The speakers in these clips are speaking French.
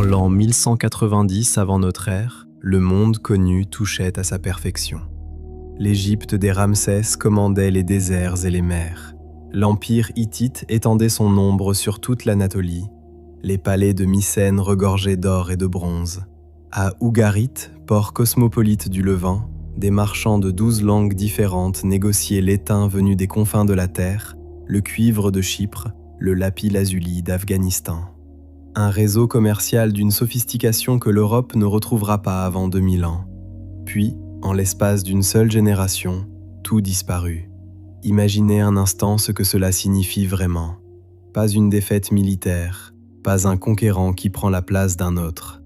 l'an 1190 avant notre ère, le monde connu touchait à sa perfection. L'Égypte des Ramsès commandait les déserts et les mers. L'empire hittite étendait son ombre sur toute l'Anatolie. Les palais de Mycène regorgeaient d'or et de bronze. À Ougarit, port cosmopolite du Levant, des marchands de 12 langues différentes négociaient l'étain venu des confins de la terre, le cuivre de Chypre, le lapis-lazuli d'Afghanistan. Un réseau commercial d'une sophistication que l'Europe ne retrouvera pas avant 2000 ans. Puis, en l'espace d'une seule génération, tout disparut. Imaginez un instant ce que cela signifie vraiment. Pas une défaite militaire, pas un conquérant qui prend la place d'un autre.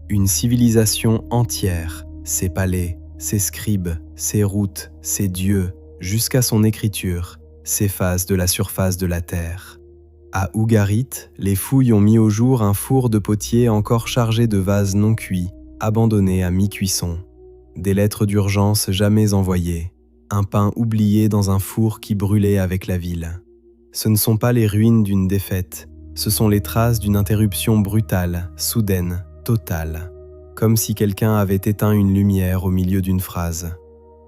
Une civilisation entière, ses palais, ses scribes, ses routes, ses dieux, jusqu'à son écriture, s'efface de la surface de la terre. À Ougarit, les fouilles ont mis au jour un four de potier encore chargé de vases non cuits, abandonnés à mi-cuisson. Des lettres d'urgence jamais envoyées, un pain oublié dans un four qui brûlait avec la ville. Ce ne sont pas les ruines d'une défaite, ce sont les traces d'une interruption brutale, soudaine, totale, comme si quelqu'un avait éteint une lumière au milieu d'une phrase.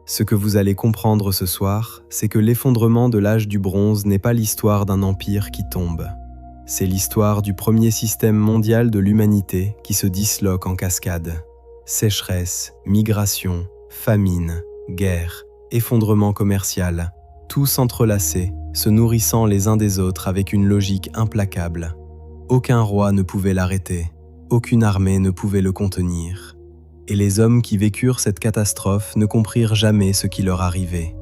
Ce que vous allez comprendre ce soir, c'est que l'effondrement de l'âge du bronze n'est pas l'histoire d'un empire qui tombe. C'est l'histoire du premier système mondial de l'humanité qui se disloque en cascade. Sécheresse, migration, famine, guerre, effondrement commercial, tous entrelacés, se nourrissant les uns des autres avec une logique implacable. Aucun roi ne pouvait l'arrêter, aucune armée ne pouvait le contenir. Et les hommes qui vécurent cette catastrophe ne comprirent jamais ce qui leur arrivait.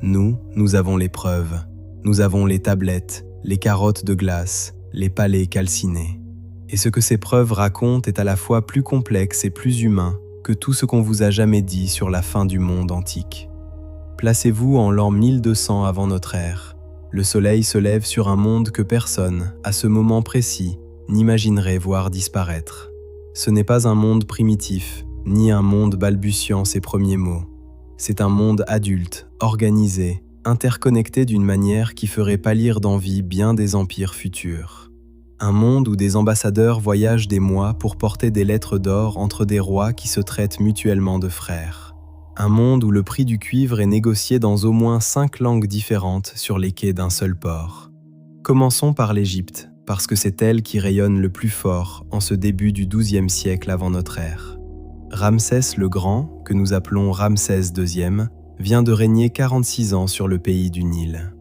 Nous avons les preuves. Nous avons les tablettes, les carottes de glace, les palais calcinés. Et ce que ces preuves racontent est à la fois plus complexe et plus humain que tout ce qu'on vous a jamais dit sur la fin du monde antique. Placez-vous en l'an 1200 avant notre ère. Le soleil se lève sur un monde que personne, à ce moment précis, n'imaginerait voir disparaître. Ce n'est pas un monde primitif, ni un monde balbutiant ses premiers mots. C'est un monde adulte, organisé, interconnecté d'une manière qui ferait pâlir d'envie bien des empires futurs. Un monde où des ambassadeurs voyagent des mois pour porter des lettres d'or entre des rois qui se traitent mutuellement de frères. Un monde où le prix du cuivre est négocié dans au moins 5 langues différentes sur les quais d'un seul port. Commençons par l'Égypte, parce que c'est elle qui rayonne le plus fort en ce début du XIIe siècle avant notre ère. Ramsès le Grand, que nous appelons Ramsès II, vient de régner 46 ans sur le pays du Nil.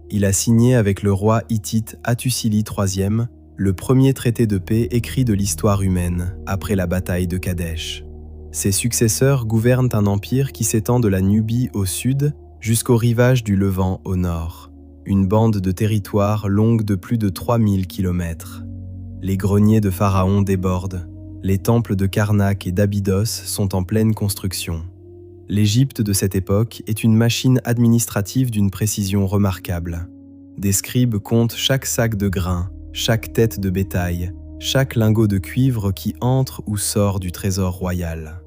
Il a signé avec le roi hittite Hattusili III le premier traité de paix écrit de l'histoire humaine après la bataille de Kadesh. Ses successeurs gouvernent un empire qui s'étend de la Nubie au sud jusqu'au rivage du Levant au nord, une bande de territoire longue de plus de 3000 km. Les greniers de Pharaon débordent. Les temples de Karnak et d'Abydos sont en pleine construction. L'Égypte de cette époque est une machine administrative d'une précision remarquable. Des scribes comptent chaque sac de grains, chaque tête de bétail, chaque lingot de cuivre qui entre ou sort du trésor royal.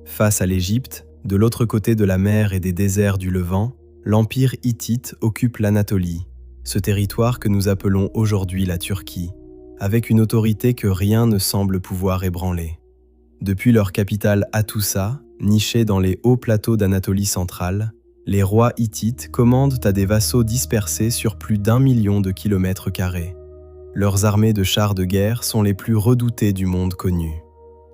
Face à l'Égypte, de l'autre côté de la mer et des déserts du Levant, l'empire hittite occupe l'Anatolie, ce territoire que nous appelons aujourd'hui la Turquie, avec une autorité que rien ne semble pouvoir ébranler. Depuis leur capitale Hattusa, nichée dans les hauts plateaux d'Anatolie centrale, les rois hittites commandent à des vassaux dispersés sur plus d'1 million de kilomètres carrés. Leurs armées de chars de guerre sont les plus redoutées du monde connu.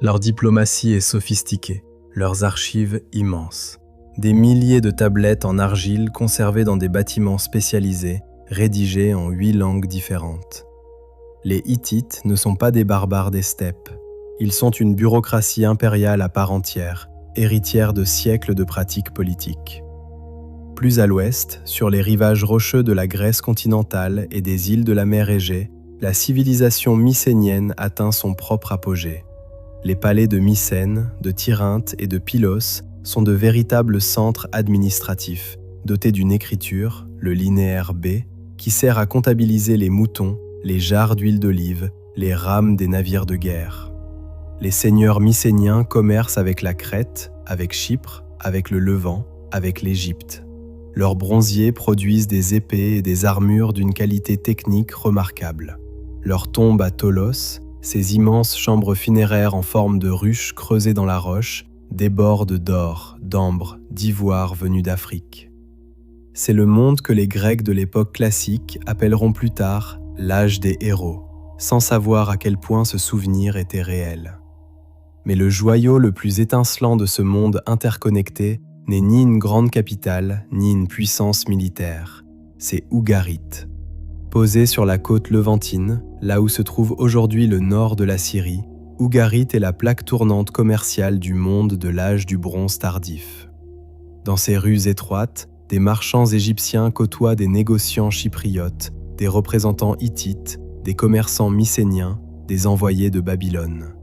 Leur diplomatie est sophistiquée, leurs archives immenses. Des milliers de tablettes en argile conservées dans des bâtiments spécialisés, rédigées en 8 langues différentes. Les Hittites ne sont pas des barbares des steppes. Ils sont une bureaucratie impériale à part entière, héritière de siècles de pratiques politiques. Plus à l'ouest, sur les rivages rocheux de la Grèce continentale et des îles de la mer Égée, la civilisation mycénienne atteint son propre apogée. Les palais de Mycène, de Tirynthe et de Pylos sont de véritables centres administratifs, dotés d'une écriture, le linéaire B, qui sert à comptabiliser les moutons, les jarres d'huile d'olive, les rames des navires de guerre. Les seigneurs mycéniens commercent avec la Crète, avec Chypre, avec le Levant, avec l'Égypte. Leurs bronziers produisent des épées et des armures d'une qualité technique remarquable. Leurs tombes à Tholos, Ces immenses chambres funéraires en forme de ruches creusées dans la roche débordent d'or, d'ambre, d'ivoire venus d'Afrique. C'est le monde que les Grecs de l'époque classique appelleront plus tard l'âge des héros, sans savoir à quel point ce souvenir était réel. Mais le joyau le plus étincelant de ce monde interconnecté n'est ni une grande capitale, ni une puissance militaire. C'est Ougarit. Posé sur la côte levantine, là où se trouve aujourd'hui le nord de la Syrie, Ougarit est la plaque tournante commerciale du monde de l'âge du bronze tardif. Dans ses rues étroites, des marchands égyptiens côtoient des négociants chypriotes, des représentants hittites, des commerçants mycéniens, des envoyés de Babylone.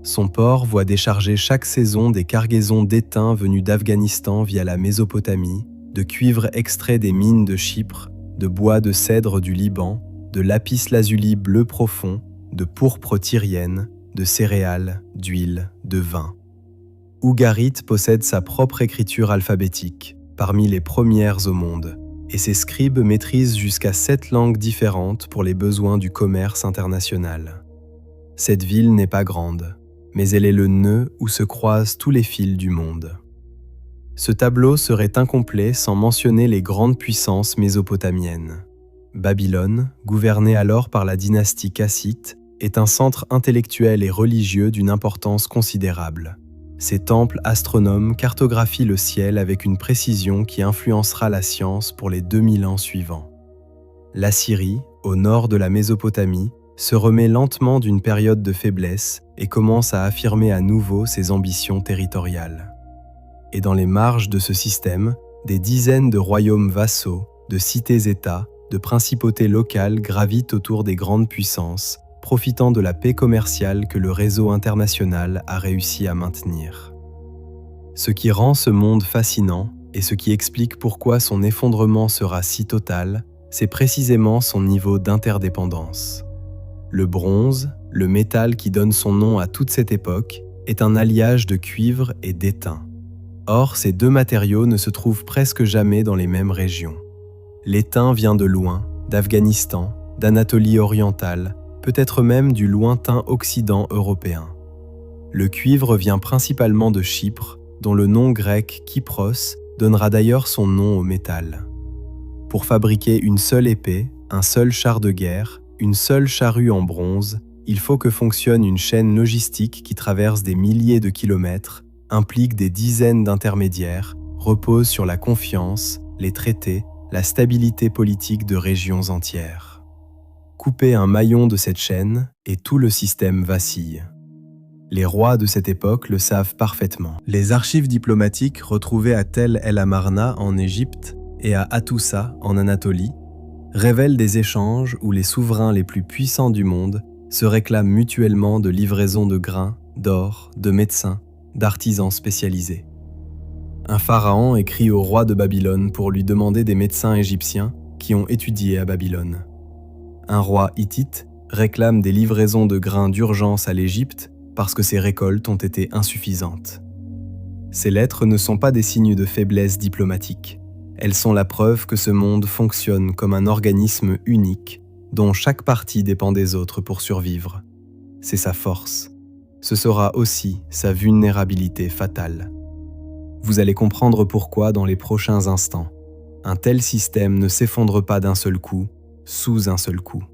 Son port voit décharger chaque saison des cargaisons d'étain venus d'Afghanistan via la Mésopotamie, de cuivre extrait des mines de Chypre, de bois de cèdre du Liban, de lapis-lazuli bleu profond, de pourpre tyrienne, de céréales, d'huile, de vin. Ougarit possède sa propre écriture alphabétique, parmi les premières au monde, et ses scribes maîtrisent jusqu'à 7 langues différentes pour les besoins du commerce international. Cette ville n'est pas grande, mais elle est le nœud où se croisent tous les fils du monde. Ce tableau serait incomplet sans mentionner les grandes puissances mésopotamiennes. Babylone, gouvernée alors par la dynastie kassite, est un centre intellectuel et religieux d'une importance considérable. Ses temples astronomes cartographient le ciel avec une précision qui influencera la science pour les 2000 ans suivants. L'Assyrie, au nord de la Mésopotamie, se remet lentement d'une période de faiblesse et commence à affirmer à nouveau ses ambitions territoriales. Et dans les marges de ce système, des dizaines de royaumes vassaux, de cités-États, de principautés locales gravitent autour des grandes puissances, profitant de la paix commerciale que le réseau international a réussi à maintenir. Ce qui rend ce monde fascinant, et ce qui explique pourquoi son effondrement sera si total, c'est précisément son niveau d'interdépendance. Le bronze, le métal qui donne son nom à toute cette époque, est un alliage de cuivre et d'étain. Or, ces deux matériaux ne se trouvent presque jamais dans les mêmes régions. L'étain vient de loin, d'Afghanistan, d'Anatolie orientale, peut-être même du lointain Occident européen. Le cuivre vient principalement de Chypre, dont le nom grec Kypros donnera d'ailleurs son nom au métal. Pour fabriquer une seule épée, un seul char de guerre, une seule charrue en bronze, il faut que fonctionne une chaîne logistique qui traverse des milliers de kilomètres, implique des dizaines d'intermédiaires, repose sur la confiance, les traités, la stabilité politique de régions entières. Couper un maillon de cette chaîne et tout le système vacille. Les rois de cette époque le savent parfaitement. Les archives diplomatiques retrouvées à Tel El Amarna en Égypte et à Hattusa en Anatolie révèlent des échanges où les souverains les plus puissants du monde se réclament mutuellement de livraisons de grains, d'or, de médecins, d'artisans spécialisés. Un pharaon écrit au roi de Babylone pour lui demander des médecins égyptiens qui ont étudié à Babylone. Un roi hittite réclame des livraisons de grains d'urgence à l'Égypte parce que ses récoltes ont été insuffisantes. Ces lettres ne sont pas des signes de faiblesse diplomatique. Elles sont la preuve que ce monde fonctionne comme un organisme unique dont chaque partie dépend des autres pour survivre. C'est sa force. Ce sera aussi sa vulnérabilité fatale. Vous allez comprendre pourquoi dans les prochains instants. Un tel système ne s'effondre pas d'un seul coup, sous un seul coup.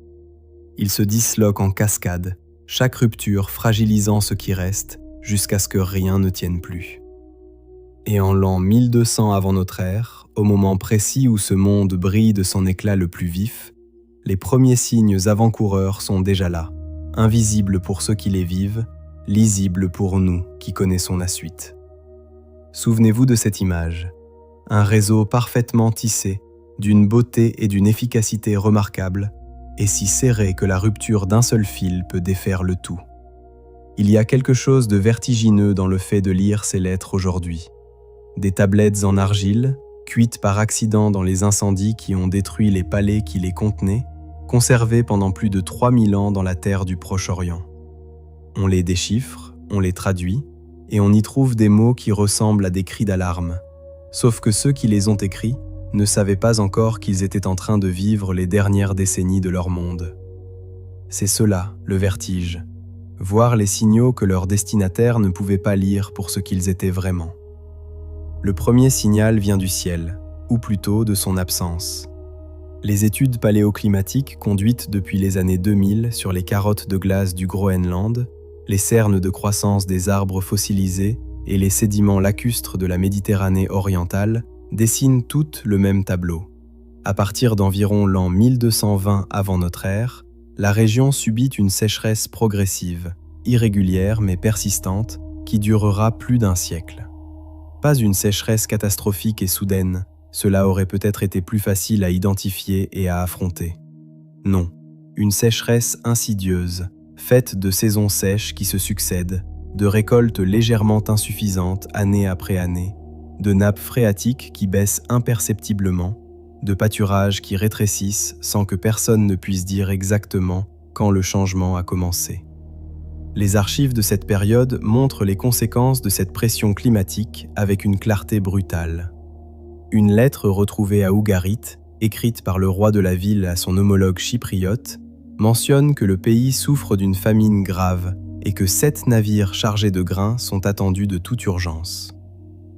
Il se disloque en cascade, chaque rupture fragilisant ce qui reste jusqu'à ce que rien ne tienne plus. Et en l'an 1200 avant notre ère, au moment précis où ce monde brille de son éclat le plus vif, les premiers signes avant-coureurs sont déjà là, invisibles pour ceux qui les vivent, lisibles pour nous qui connaissons la suite. Souvenez-vous de cette image, un réseau parfaitement tissé, d'une beauté et d'une efficacité remarquables, et si serré que la rupture d'un seul fil peut défaire le tout. Il y a quelque chose de vertigineux dans le fait de lire ces lettres aujourd'hui. Des tablettes en argile, cuites par accident dans les incendies qui ont détruit les palais qui les contenaient, conservées pendant plus de 3000 ans dans la terre du Proche-Orient. On les déchiffre, on les traduit, et on y trouve des mots qui ressemblent à des cris d'alarme. Sauf que ceux qui les ont écrits ne savaient pas encore qu'ils étaient en train de vivre les dernières décennies de leur monde. C'est cela, le vertige, voir les signaux que leurs destinataires ne pouvaient pas lire pour ce qu'ils étaient vraiment. Le premier signal vient du ciel, ou plutôt de son absence. Les études paléoclimatiques conduites depuis les années 2000 sur les carottes de glace du Groenland, les cernes de croissance des arbres fossilisés et les sédiments lacustres de la Méditerranée orientale dessinent toutes le même tableau. À partir d'environ l'an 1220 avant notre ère, la région subit une sécheresse progressive, irrégulière mais persistante, qui durera plus d'un siècle. Pas une sécheresse catastrophique et soudaine, cela aurait peut-être été plus facile à identifier et à affronter. Non, une sécheresse insidieuse, faite de saisons sèches qui se succèdent, de récoltes légèrement insuffisantes année après année, de nappes phréatiques qui baissent imperceptiblement, de pâturages qui rétrécissent sans que personne ne puisse dire exactement quand le changement a commencé. Les archives de cette période montrent les conséquences de cette pression climatique avec une clarté brutale. Une lettre retrouvée à Ougarit, écrite par le roi de la ville à son homologue chypriote, mentionne que le pays souffre d'une famine grave et que 7 navires chargés de grains sont attendus de toute urgence.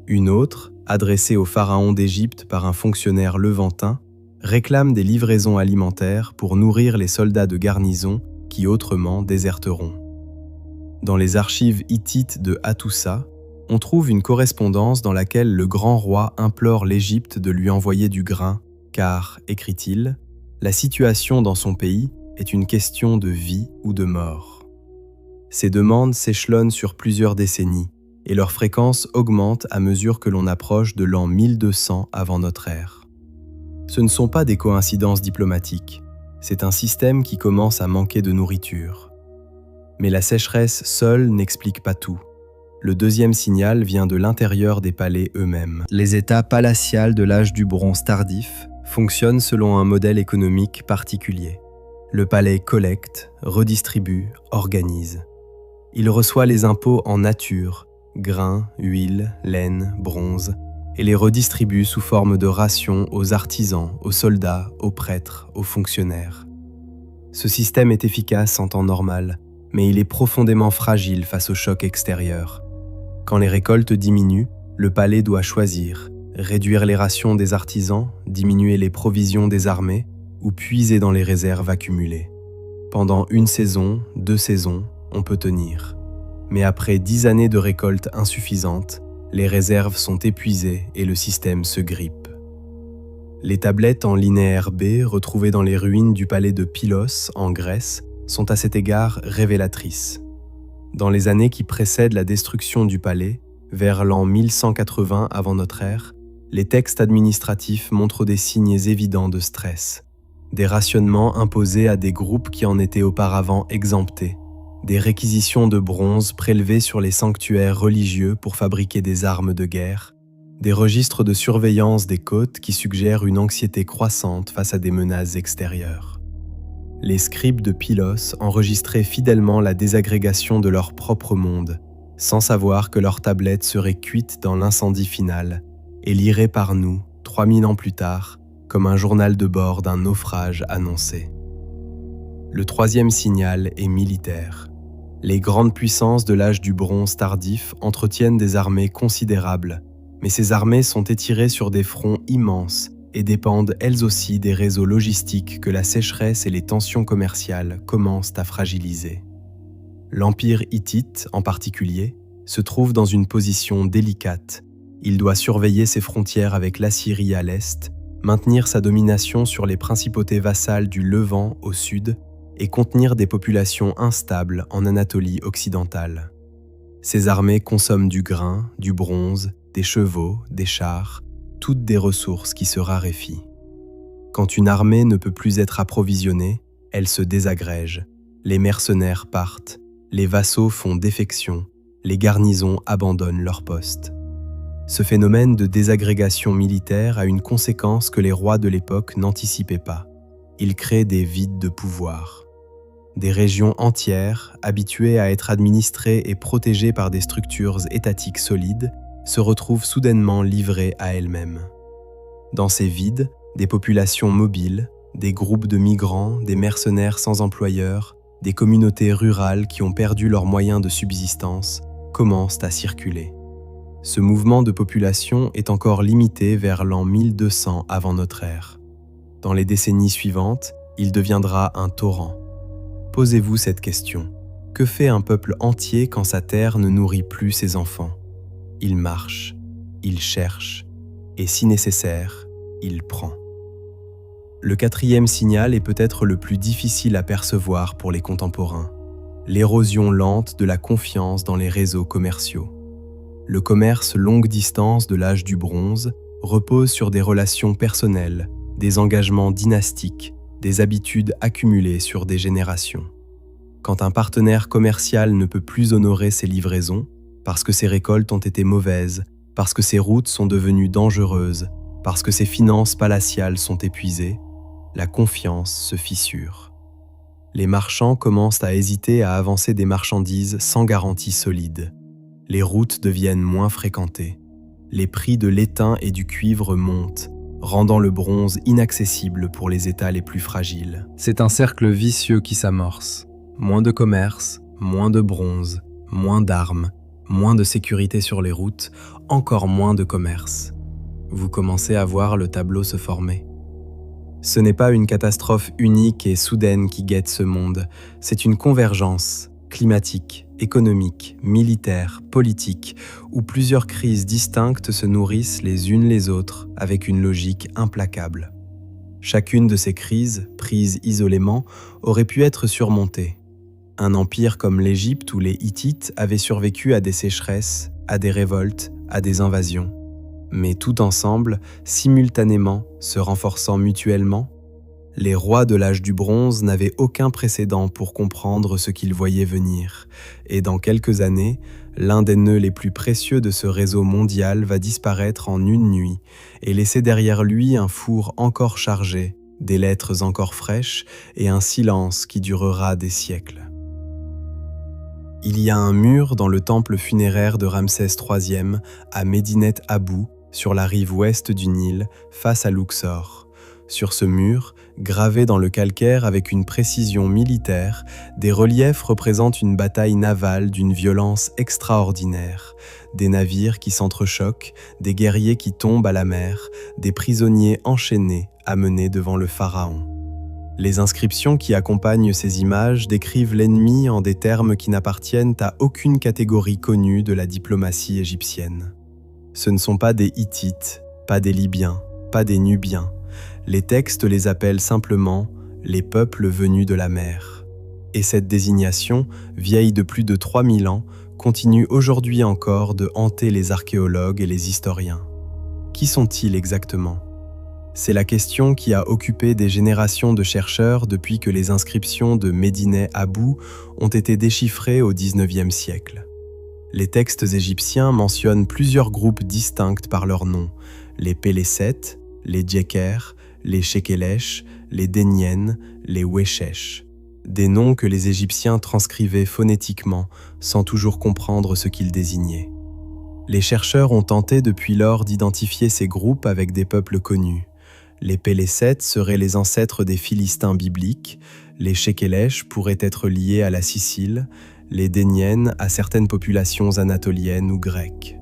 Une autre, adressée au pharaon d'Égypte par un fonctionnaire levantin, réclame des livraisons alimentaires pour nourrir les soldats de garnison qui autrement déserteront. Dans les archives hittites de Hattusa, on trouve une correspondance dans laquelle le grand roi implore l'Égypte de lui envoyer du grain, car, écrit-il, la situation dans son pays est une question de vie ou de mort. Ces demandes s'échelonnent sur plusieurs décennies, et leur fréquence augmente à mesure que l'on approche de l'an 1200 avant notre ère. Ce ne sont pas des coïncidences diplomatiques, c'est un système qui commence à manquer de nourriture. Mais la sécheresse seule n'explique pas tout. Le deuxième signal vient de l'intérieur des palais eux-mêmes. Les états palatials de l'âge du bronze tardif fonctionnent selon un modèle économique particulier. Le palais collecte, redistribue, organise. Il reçoit les impôts en nature, grains, huile, laine, bronze, et les redistribue sous forme de rations aux artisans, aux soldats, aux prêtres, aux fonctionnaires. Ce système est efficace en temps normal, mais il est profondément fragile face au choc extérieur. Quand les récoltes diminuent, le palais doit choisir, réduire les rations des artisans, diminuer les provisions des armées ou puiser dans les réserves accumulées. Pendant 1 saison, 2 saisons, on peut tenir. Mais après 10 années de récoltes insuffisantes, les réserves sont épuisées et le système se grippe. Les tablettes en linéaire B retrouvées dans les ruines du palais de Pylos en Grèce sont à cet égard révélatrices. Dans les années qui précèdent la destruction du palais, vers l'an 1180 avant notre ère, les textes administratifs montrent des signes évidents de stress, des rationnements imposés à des groupes qui en étaient auparavant exemptés, des réquisitions de bronze prélevées sur les sanctuaires religieux pour fabriquer des armes de guerre, des registres de surveillance des côtes qui suggèrent une anxiété croissante face à des menaces extérieures. Les scribes de Pylos enregistraient fidèlement la désagrégation de leur propre monde, sans savoir que leur tablette serait cuite dans l'incendie final et lirée par nous, 3000 ans plus tard, comme un journal de bord d'un naufrage annoncé. Le troisième signal est militaire. Les grandes puissances de l'âge du bronze tardif entretiennent des armées considérables, mais ces armées sont étirées sur des fronts immenses et dépendent elles aussi des réseaux logistiques que la sécheresse et les tensions commerciales commencent à fragiliser. L'Empire hittite, en particulier, se trouve dans une position délicate. Il doit surveiller ses frontières avec l'Assyrie à l'est, maintenir sa domination sur les principautés vassales du Levant au sud et contenir des populations instables en Anatolie occidentale. Ces armées consomment du grain, du bronze, des chevaux, des chars, toutes des ressources qui se raréfient. Quand une armée ne peut plus être approvisionnée, elle se désagrège, les mercenaires partent, les vassaux font défection, les garnisons abandonnent leurs postes. Ce phénomène de désagrégation militaire a une conséquence que les rois de l'époque n'anticipaient pas. Il crée des vides de pouvoir. Des régions entières, habituées à être administrées et protégées par des structures étatiques solides, se retrouvent soudainement livrées à elles-mêmes. Dans ces vides, des populations mobiles, des groupes de migrants, des mercenaires sans employeurs, Des communautés rurales qui ont perdu leurs moyens de subsistance commencent à circuler. Ce mouvement de population est encore limité vers l'an 1200 avant notre ère. Dans les décennies suivantes, il deviendra un torrent. Posez-vous cette question. Que fait un peuple entier quand sa terre ne nourrit plus ses enfants? Il marche, il cherche, et si nécessaire, il prend. Le quatrième signal est peut-être le plus difficile à percevoir pour les contemporains. L'érosion lente de la confiance dans les réseaux commerciaux. Le commerce longue distance de l'âge du bronze repose sur des relations personnelles, des engagements dynastiques, des habitudes accumulées sur des générations. Quand un partenaire commercial ne peut plus honorer ses livraisons, parce que ses récoltes ont été mauvaises, parce que ses routes sont devenues dangereuses, parce que ses finances palatiales sont épuisées, la confiance se fissure. Les marchands commencent à hésiter à avancer des marchandises sans garantie solide. Les routes deviennent moins fréquentées. Les prix de l'étain et du cuivre montent, rendant le bronze inaccessible pour les États les plus fragiles. C'est un cercle vicieux qui s'amorce. Moins de commerce, moins de bronze, moins d'armes, moins de sécurité sur les routes, encore moins de commerce. Vous commencez à voir le tableau se former. Ce n'est pas une catastrophe unique et soudaine qui guette ce monde, c'est une convergence climatique, économique, militaire, politique, où plusieurs crises distinctes se nourrissent les unes les autres avec une logique implacable. Chacune de ces crises, prises isolément, aurait pu être surmontée. Un empire comme l'Égypte ou les Hittites avait survécu à des sécheresses, à des révoltes, à des invasions. Mais tout ensemble, simultanément, se renforçant mutuellement, les rois de l'âge du bronze n'avaient aucun précédent pour comprendre ce qu'ils voyaient venir, et dans quelques années, l'un des nœuds les plus précieux de ce réseau mondial va disparaître en une nuit et laisser derrière lui un four encore chargé, des lettres encore fraîches et un silence qui durera des siècles. Il y a un mur dans le temple funéraire de Ramsès III à Médinet Abou, sur la rive ouest du Nil, face à Luxor. Sur ce mur, gravé dans le calcaire avec une précision militaire, des reliefs représentent une bataille navale d'une violence extraordinaire. Des navires qui s'entrechoquent, des guerriers qui tombent à la mer, des prisonniers enchaînés, amenés devant le pharaon. Les inscriptions qui accompagnent ces images décrivent l'ennemi en des termes qui n'appartiennent à aucune catégorie connue de la diplomatie égyptienne. Ce ne sont pas des Hittites, pas des Libyens, pas des Nubiens. Les textes les appellent simplement « les peuples venus de la mer ». Et cette désignation, vieille de plus de 3000 ans, continue aujourd'hui encore de hanter les archéologues et les historiens. Qui sont-ils exactement ? C'est la question qui a occupé des générations de chercheurs depuis que les inscriptions de Médinet Abou ont été déchiffrées au XIXe siècle. Les textes égyptiens mentionnent plusieurs groupes distincts par leur nom, les Pélésset, les Djeker, les Shekelesh, les Déniennes, les Weshesh. Des noms que les Égyptiens transcrivaient phonétiquement sans toujours comprendre ce qu'ils désignaient. Les chercheurs ont tenté depuis lors d'identifier ces groupes avec des peuples connus. Les Pélésset seraient les ancêtres des Philistins bibliques, les Shekelesh pourraient être liés à la Sicile, les Déniennes à certaines populations anatoliennes ou grecques.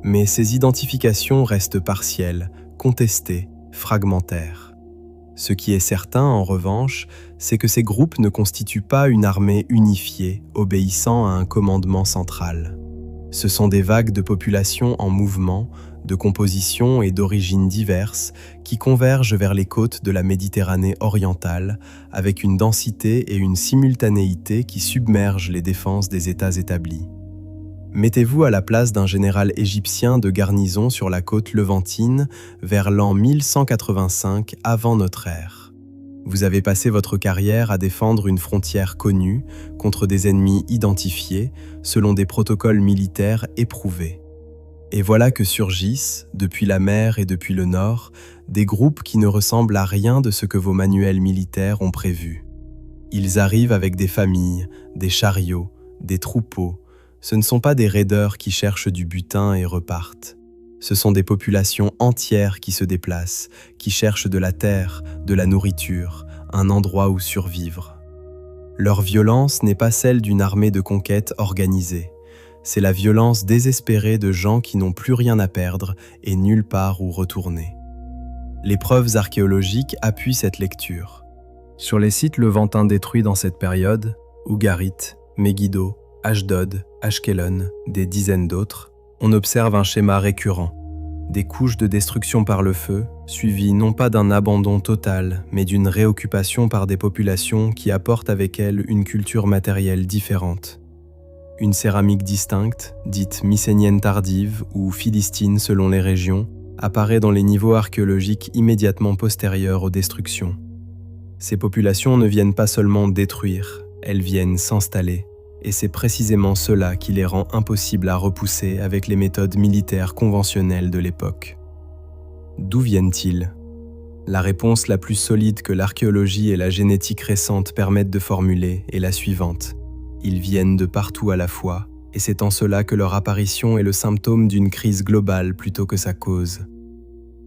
Mais ces identifications restent partielles, contestées, fragmentaires. Ce qui est certain, en revanche, c'est que ces groupes ne constituent pas une armée unifiée, obéissant à un commandement central. Ce sont des vagues de populations en mouvement, de composition et d'origines diverses qui convergent vers les côtes de la Méditerranée orientale avec une densité et une simultanéité qui submergent les défenses des États établis. Mettez-vous à la place d'un général égyptien de garnison sur la côte levantine vers l'an 1185 avant notre ère. Vous avez passé votre carrière à défendre une frontière connue contre des ennemis identifiés selon des protocoles militaires éprouvés. Et voilà que surgissent, depuis la mer et depuis le nord, des groupes qui ne ressemblent à rien de ce que vos manuels militaires ont prévu. Ils arrivent avec des familles, des chariots, des troupeaux. Ce ne sont pas des raideurs qui cherchent du butin et repartent. Ce sont des populations entières qui se déplacent, qui cherchent de la terre, de la nourriture, un endroit où survivre. Leur violence n'est pas celle d'une armée de conquête organisée. C'est la violence désespérée de gens qui n'ont plus rien à perdre et nulle part où retourner. Les preuves archéologiques appuient cette lecture. Sur les sites levantins détruits dans cette période, Ougarit, Megiddo, Ashdod, Ashkelon, des dizaines d'autres, on observe un schéma récurrent. Des couches de destruction par le feu, suivies non pas d'un abandon total, mais d'une réoccupation par des populations qui apportent avec elles une culture matérielle différente. Une céramique distincte, dite mycénienne tardive ou philistine selon les régions, apparaît dans les niveaux archéologiques immédiatement postérieurs aux destructions. Ces populations ne viennent pas seulement détruire, elles viennent s'installer, et c'est précisément cela qui les rend impossibles à repousser avec les méthodes militaires conventionnelles de l'époque. D'où viennent-ils? La réponse la plus solide que l'archéologie et la génétique récente permettent de formuler est la suivante. Ils viennent de partout à la fois, et c'est en cela que leur apparition est le symptôme d'une crise globale plutôt que sa cause.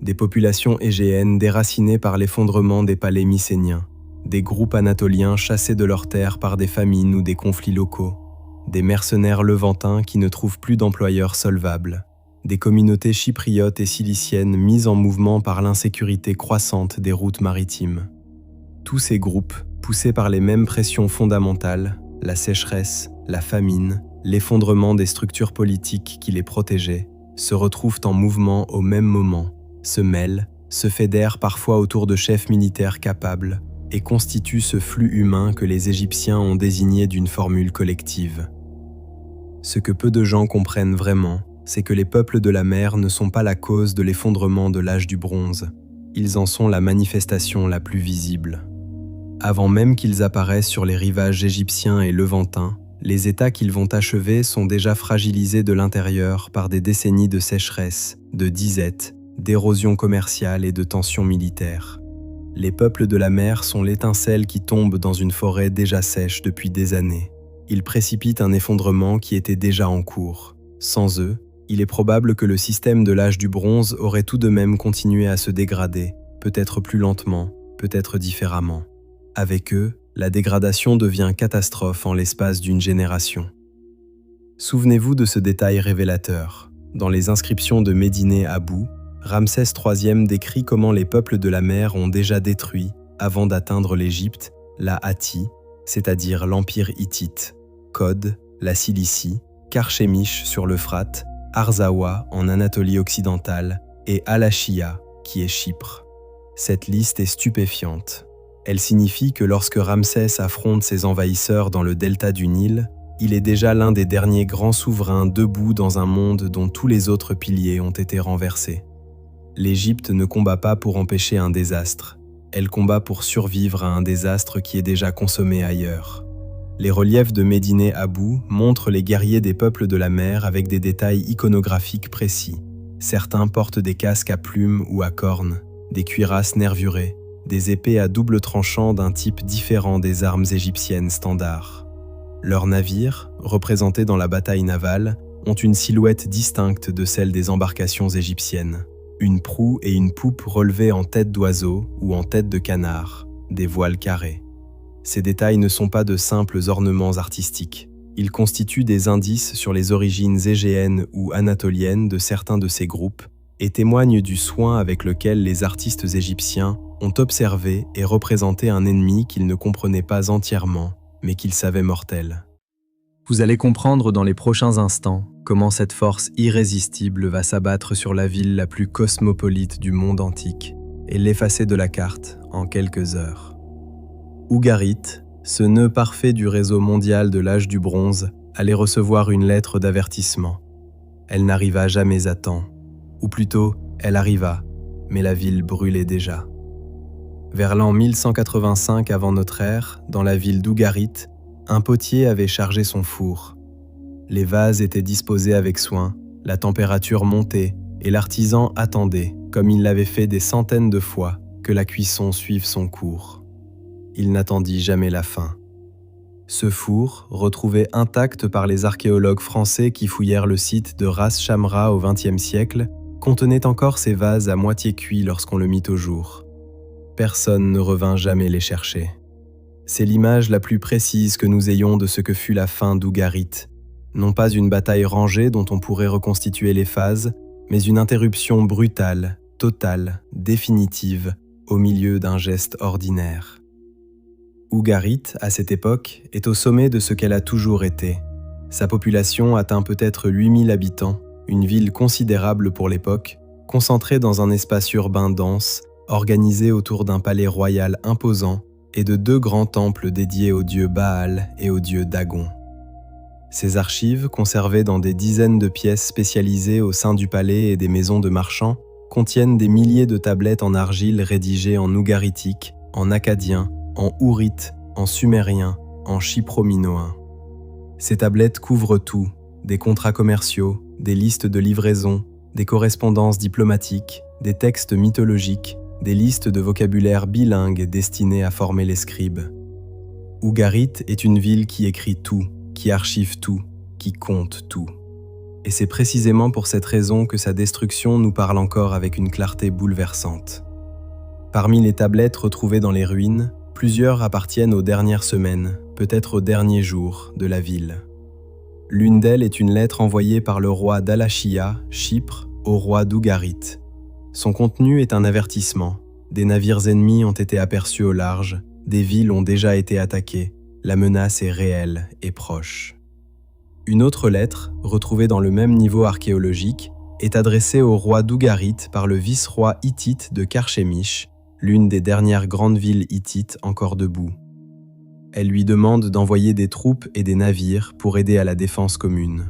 Des populations égéennes déracinées par l'effondrement des palais mycéniens, des groupes anatoliens chassés de leurs terres par des famines ou des conflits locaux, des mercenaires levantins qui ne trouvent plus d'employeurs solvables, des communautés chypriotes et ciliciennes mises en mouvement par l'insécurité croissante des routes maritimes. Tous ces groupes, poussés par les mêmes pressions fondamentales, la sécheresse, la famine, l'effondrement des structures politiques qui les protégeaient, se retrouvent en mouvement au même moment, se mêlent, se fédèrent parfois autour de chefs militaires capables, et constitue ce flux humain que les Égyptiens ont désigné d'une formule collective. Ce que peu de gens comprennent vraiment, c'est que les peuples de la mer ne sont pas la cause de l'effondrement de l'âge du bronze, ils en sont la manifestation la plus visible. Avant même qu'ils apparaissent sur les rivages égyptiens et levantins, les États qu'ils vont achever sont déjà fragilisés de l'intérieur par des décennies de sécheresse, de disette, d'érosion commerciale et de tensions militaires. Les peuples de la mer sont l'étincelle qui tombe dans une forêt déjà sèche depuis des années. Ils précipitent un effondrement qui était déjà en cours. Sans eux, il est probable que le système de l'âge du bronze aurait tout de même continué à se dégrader, peut-être plus lentement, peut-être différemment. Avec eux, la dégradation devient catastrophe en l'espace d'une génération. Souvenez-vous de ce détail révélateur. Dans les inscriptions de Médine Abou, Ramsès III décrit comment les peuples de la mer ont déjà détruit, avant d'atteindre l'Égypte, la Hatti, c'est-à-dire l'Empire hittite, Code, la Cilicie, Karchemish sur l'Euphrate, Arzawa en Anatolie occidentale et Al-Ashia, qui est Chypre. Cette liste est stupéfiante. Elle signifie que lorsque Ramsès affronte ses envahisseurs dans le delta du Nil, il est déjà l'un des derniers grands souverains debout dans un monde dont tous les autres piliers ont été renversés. L'Égypte ne combat pas pour empêcher un désastre, elle combat pour survivre à un désastre qui est déjà consommé ailleurs. Les reliefs de Médine Abou montrent les guerriers des peuples de la mer avec des détails iconographiques précis. Certains portent des casques à plumes ou à cornes, des cuirasses nervurées, des épées à double tranchant d'un type différent des armes égyptiennes standards. Leurs navires, représentés dans la bataille navale, ont une silhouette distincte de celle des embarcations égyptiennes. Une proue et une poupe relevées en tête d'oiseau ou en tête de canard, des voiles carrés. Ces détails ne sont pas de simples ornements artistiques. Ils constituent des indices sur les origines égéennes ou anatoliennes de certains de ces groupes et témoignent du soin avec lequel les artistes égyptiens ont observé et représenté un ennemi qu'ils ne comprenaient pas entièrement, mais qu'ils savaient mortel. Vous allez comprendre dans les prochains instants comment cette force irrésistible va s'abattre sur la ville la plus cosmopolite du monde antique et l'effacer de la carte en quelques heures. Ougarit, ce nœud parfait du réseau mondial de l'âge du bronze, allait recevoir une lettre d'avertissement. Elle n'arriva jamais à temps, ou plutôt, elle arriva, mais la ville brûlait déjà. Vers l'an 1185 avant notre ère, dans la ville d'Ougarit, un potier avait chargé son four. Les vases étaient disposés avec soin, la température montait et l'artisan attendait, comme il l'avait fait des centaines de fois, que la cuisson suive son cours. Il n'attendit jamais la fin. Ce four, retrouvé intact par les archéologues français qui fouillèrent le site de Ras Shamra au XXe siècle, contenait encore ces vases à moitié cuits lorsqu'on le mit au jour. Personne ne revint jamais les chercher. C'est l'image la plus précise que nous ayons de ce que fut la fin d'Ugarit. Non pas une bataille rangée dont on pourrait reconstituer les phases, mais une interruption brutale, totale, définitive, au milieu d'un geste ordinaire. Ugarit, à cette époque, est au sommet de ce qu'elle a toujours été. Sa population atteint peut-être 8000 habitants, une ville considérable pour l'époque, concentrée dans un espace urbain dense, organisé autour d'un palais royal imposant et de 2 grands temples dédiés au dieu Baal et au dieu Dagon. Ces archives, conservées dans des dizaines de pièces spécialisées au sein du palais et des maisons de marchands, contiennent des milliers de tablettes en argile rédigées en ougaritique, en akkadien, en ourite, en sumérien, en chypro-minoen. Ces tablettes couvrent tout, des contrats commerciaux, des listes de livraison, des correspondances diplomatiques, des textes mythologiques, des listes de vocabulaire bilingue destinées à former les scribes. Ugarit est une ville qui écrit tout, qui archive tout, qui compte tout. Et c'est précisément pour cette raison que sa destruction nous parle encore avec une clarté bouleversante. Parmi les tablettes retrouvées dans les ruines, plusieurs appartiennent aux dernières semaines, peut-être aux derniers jours, de la ville. L'une d'elles est une lettre envoyée par le roi d'Alachia, Chypre, au roi d'Ugarit. Son contenu est un avertissement. Des navires ennemis ont été aperçus au large, des villes ont déjà été attaquées, la menace est réelle et proche. Une autre lettre, retrouvée dans le même niveau archéologique, est adressée au roi d'Ugarit par le vice-roi hittite de Karchemish, l'une des dernières grandes villes hittites encore debout. Elle lui demande d'envoyer des troupes et des navires pour aider à la défense commune.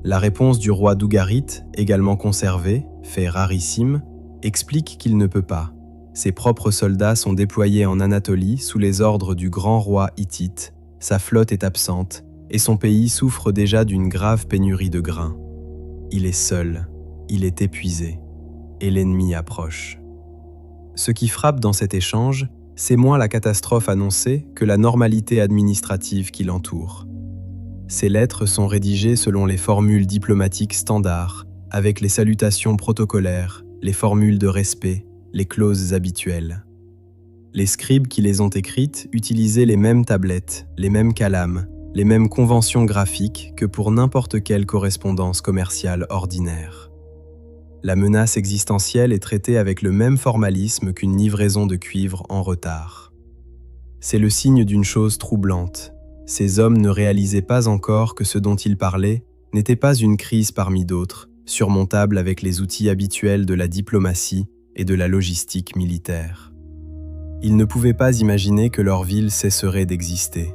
La réponse du roi d'Ugarit, également conservée, fait rarissime, explique qu'il ne peut pas. Ses propres soldats sont déployés en Anatolie sous les ordres du grand roi hittite, sa flotte est absente et son pays souffre déjà d'une grave pénurie de grains. Il est seul, il est épuisé, et l'ennemi approche. Ce qui frappe dans cet échange, c'est moins la catastrophe annoncée que la normalité administrative qui l'entoure. Ces lettres sont rédigées selon les formules diplomatiques standards, avec les salutations protocolaires, les formules de respect, les clauses habituelles. Les scribes qui les ont écrites utilisaient les mêmes tablettes, les mêmes calames, les mêmes conventions graphiques que pour n'importe quelle correspondance commerciale ordinaire. La menace existentielle est traitée avec le même formalisme qu'une livraison de cuivre en retard. C'est le signe d'une chose troublante. Ces hommes ne réalisaient pas encore que ce dont ils parlaient n'était pas une crise parmi d'autres, surmontable avec les outils habituels de la diplomatie et de la logistique militaire. Ils ne pouvaient pas imaginer que leur ville cesserait d'exister.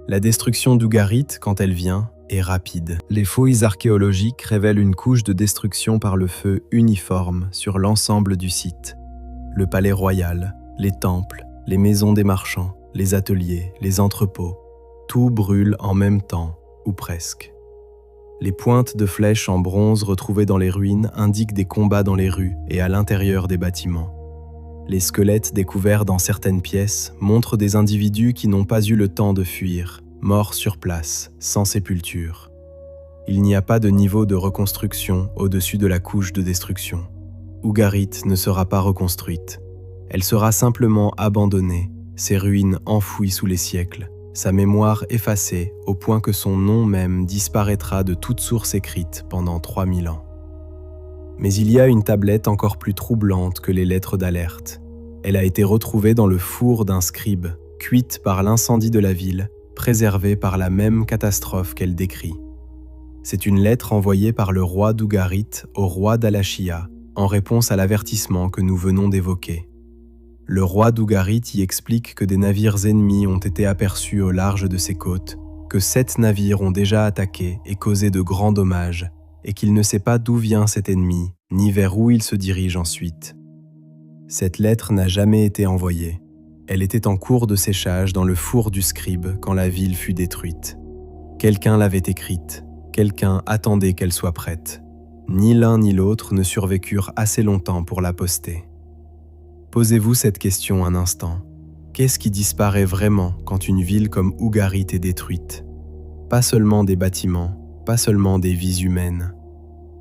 La destruction d'Ugarit, quand elle vient, est rapide. Les fouilles archéologiques révèlent une couche de destruction par le feu uniforme sur l'ensemble du site. Le palais royal, les temples, les maisons des marchands, les ateliers, les entrepôts, tout brûle en même temps, ou presque. Les pointes de flèches en bronze retrouvées dans les ruines indiquent des combats dans les rues et à l'intérieur des bâtiments. Les squelettes découverts dans certaines pièces montrent des individus qui n'ont pas eu le temps de fuir, morts sur place, sans sépulture. Il n'y a pas de niveau de reconstruction au-dessus de la couche de destruction. Ugarit ne sera pas reconstruite. Elle sera simplement abandonnée, ses ruines enfouies sous les siècles, sa mémoire effacée au point que son nom même disparaîtra de toute source écrite pendant 3000 ans. Mais il y a une tablette encore plus troublante que les lettres d'alerte. Elle a été retrouvée dans le four d'un scribe, cuite par l'incendie de la ville, préservée par la même catastrophe qu'elle décrit. C'est une lettre envoyée par le roi d'Ugarit au roi d'Alachia, en réponse à l'avertissement que nous venons d'évoquer. Le roi d'Ugarit y explique que des navires ennemis ont été aperçus au large de ses côtes, que 7 navires ont déjà attaqué et causé de grands dommages, et qu'il ne sait pas d'où vient cet ennemi, ni vers où il se dirige ensuite. Cette lettre n'a jamais été envoyée. Elle était en cours de séchage dans le four du scribe quand la ville fut détruite. Quelqu'un l'avait écrite, quelqu'un attendait qu'elle soit prête. Ni l'un ni l'autre ne survécurent assez longtemps pour la poster. Posez-vous cette question un instant. Qu'est-ce qui disparaît vraiment quand une ville comme Ugarit est détruite? Pas seulement des bâtiments, pas seulement des vies humaines.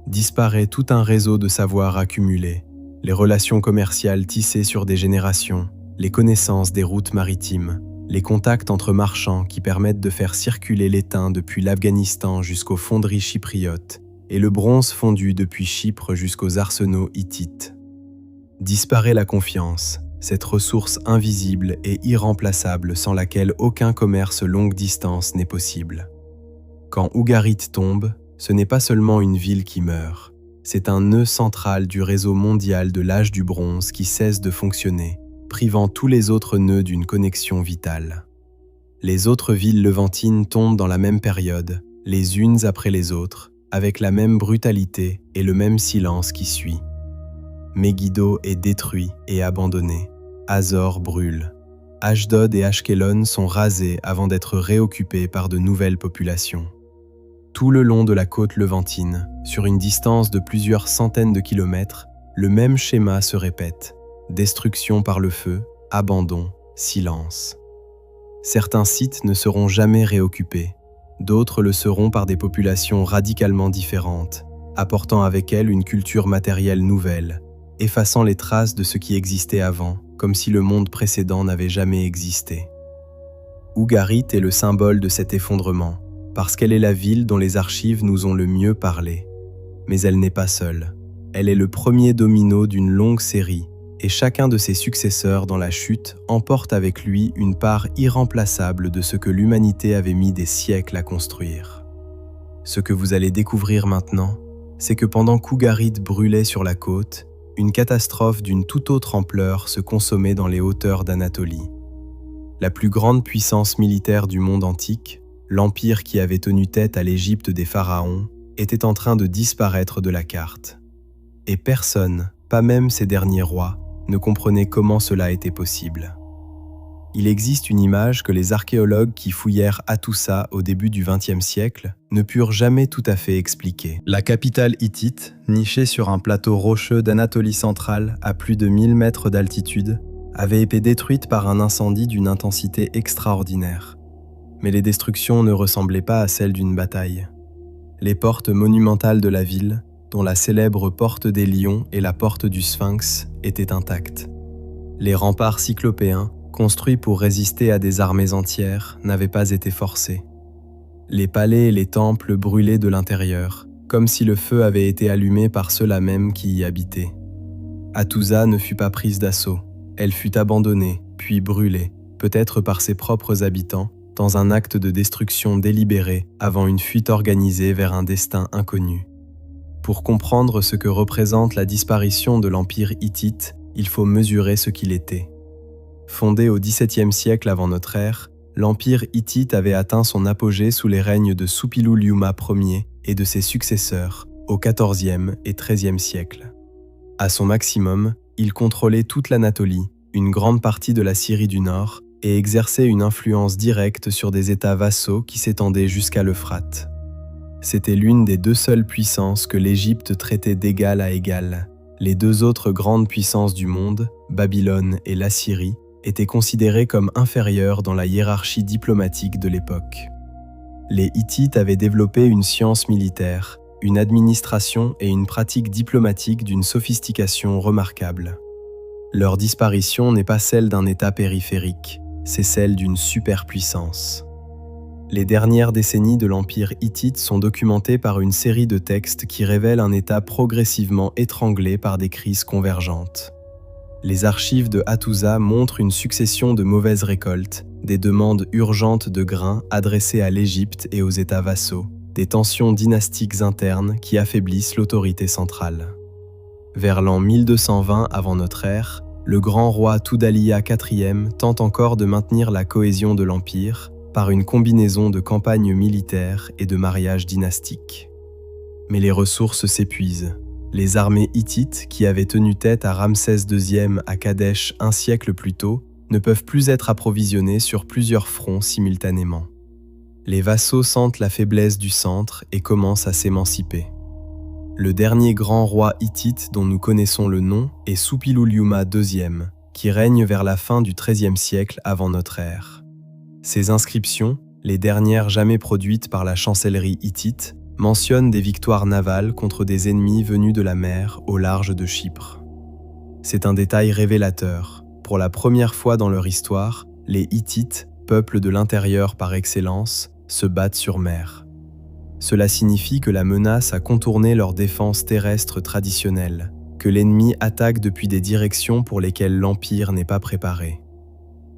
Disparaît tout un réseau de savoirs accumulés, les relations commerciales tissées sur des générations, les connaissances des routes maritimes, les contacts entre marchands qui permettent de faire circuler l'étain depuis l'Afghanistan jusqu'aux fonderies chypriotes et le bronze fondu depuis Chypre jusqu'aux arsenaux hittites. Disparaît la confiance, cette ressource invisible et irremplaçable sans laquelle aucun commerce longue distance n'est possible. Quand Ugarit tombe, ce n'est pas seulement une ville qui meurt, c'est un nœud central du réseau mondial de l'âge du bronze qui cesse de fonctionner, privant tous les autres nœuds d'une connexion vitale. Les autres villes levantines tombent dans la même période, les unes après les autres, avec la même brutalité et le même silence qui suit. Megiddo est détruit et abandonné. Hazor brûle. Ashdod et Ashkelon sont rasés avant d'être réoccupés par de nouvelles populations. Tout le long de la côte levantine, sur une distance de plusieurs centaines de kilomètres, le même schéma se répète. Destruction par le feu, abandon, silence. Certains sites ne seront jamais réoccupés, d'autres le seront par des populations radicalement différentes, apportant avec elles une culture matérielle nouvelle, effaçant les traces de ce qui existait avant, comme si le monde précédent n'avait jamais existé. Ugarit est le symbole de cet effondrement, parce qu'elle est la ville dont les archives nous ont le mieux parlé. Mais elle n'est pas seule. Elle est le premier domino d'une longue série, et chacun de ses successeurs dans la chute emporte avec lui une part irremplaçable de ce que l'humanité avait mis des siècles à construire. Ce que vous allez découvrir maintenant, c'est que pendant qu'Ugarit brûlait sur la côte, une catastrophe d'une toute autre ampleur se consommait dans les hauteurs d'Anatolie. La plus grande puissance militaire du monde antique, l'empire qui avait tenu tête à l'Égypte des pharaons, était en train de disparaître de la carte. Et personne, pas même ces derniers rois, ne comprenait comment cela était possible. Il existe une image que les archéologues qui fouillèrent Hattusa au début du XXe siècle ne purent jamais tout à fait expliquer. La capitale hittite, nichée sur un plateau rocheux d'Anatolie centrale à plus de 1000 mètres d'altitude, avait été détruite par un incendie d'une intensité extraordinaire. Mais les destructions ne ressemblaient pas à celles d'une bataille. Les portes monumentales de la ville, dont la célèbre porte des Lions et la porte du Sphinx, étaient intactes. Les remparts cyclopéens, construits pour résister à des armées entières, n'avaient pas été forcés. Les palais et les temples brûlaient de l'intérieur, comme si le feu avait été allumé par ceux-là même qui y habitaient. Hattusa ne fut pas prise d'assaut, elle fut abandonnée, puis brûlée, peut-être par ses propres habitants, dans un acte de destruction délibéré avant une fuite organisée vers un destin inconnu. Pour comprendre ce que représente la disparition de l'empire hittite, il faut mesurer ce qu'il était. Fondé au XVIIe siècle avant notre ère, l'empire hittite avait atteint son apogée sous les règnes de Suppiluliuma Ier et de ses successeurs au XIVe et XIIIe siècle. À son maximum, il contrôlait toute l'Anatolie, une grande partie de la Syrie du Nord, et exerçait une influence directe sur des États vassaux qui s'étendaient jusqu'à l'Euphrate. C'était l'une des deux seules puissances que l'Égypte traitait d'égal à égal. Les deux autres grandes puissances du monde, Babylone et l'Assyrie, étaient considérées comme inférieures dans la hiérarchie diplomatique de l'époque. Les Hittites avaient développé une science militaire, une administration et une pratique diplomatique d'une sophistication remarquable. Leur disparition n'est pas celle d'un État périphérique, c'est celle d'une superpuissance. Les dernières décennies de l'Empire hittite sont documentées par une série de textes qui révèlent un État progressivement étranglé par des crises convergentes. Les archives de Hattusa montrent une succession de mauvaises récoltes, des demandes urgentes de grains adressées à l'Égypte et aux États vassaux, des tensions dynastiques internes qui affaiblissent l'autorité centrale. Vers l'an 1220 avant notre ère, le grand roi Tudhaliya IV tente encore de maintenir la cohésion de l'Empire par une combinaison de campagnes militaires et de mariages dynastiques. Mais les ressources s'épuisent. Les armées hittites, qui avaient tenu tête à Ramsès II à Kadesh un siècle plus tôt, ne peuvent plus être approvisionnées sur plusieurs fronts simultanément. Les vassaux sentent la faiblesse du centre et commencent à s'émanciper. Le dernier grand roi hittite dont nous connaissons le nom est Suppiluliuma II, qui règne vers la fin du XIIIe siècle avant notre ère. Ces inscriptions, les dernières jamais produites par la chancellerie hittite, mentionnent des victoires navales contre des ennemis venus de la mer au large de Chypre. C'est un détail révélateur. Pour la première fois dans leur histoire, les Hittites, peuple de l'intérieur par excellence, se battent sur mer. Cela signifie que la menace a contourné leurs défenses terrestres traditionnelles, que l'ennemi attaque depuis des directions pour lesquelles l'Empire n'est pas préparé.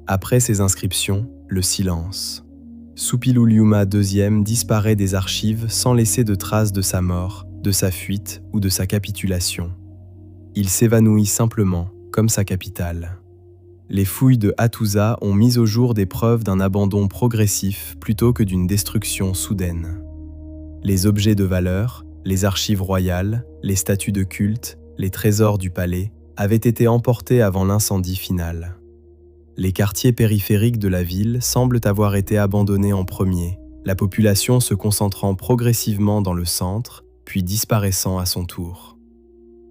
Après ces inscriptions, le silence. Suppiluliuma II disparaît des archives sans laisser de traces de sa mort, de sa fuite ou de sa capitulation. Il s'évanouit simplement, comme sa capitale. Les fouilles de Hattusa ont mis au jour des preuves d'un abandon progressif plutôt que d'une destruction soudaine. Les objets de valeur, les archives royales, les statues de culte, les trésors du palais avaient été emportés avant l'incendie final. Les quartiers périphériques de la ville semblent avoir été abandonnés en premier, la population se concentrant progressivement dans le centre, puis disparaissant à son tour.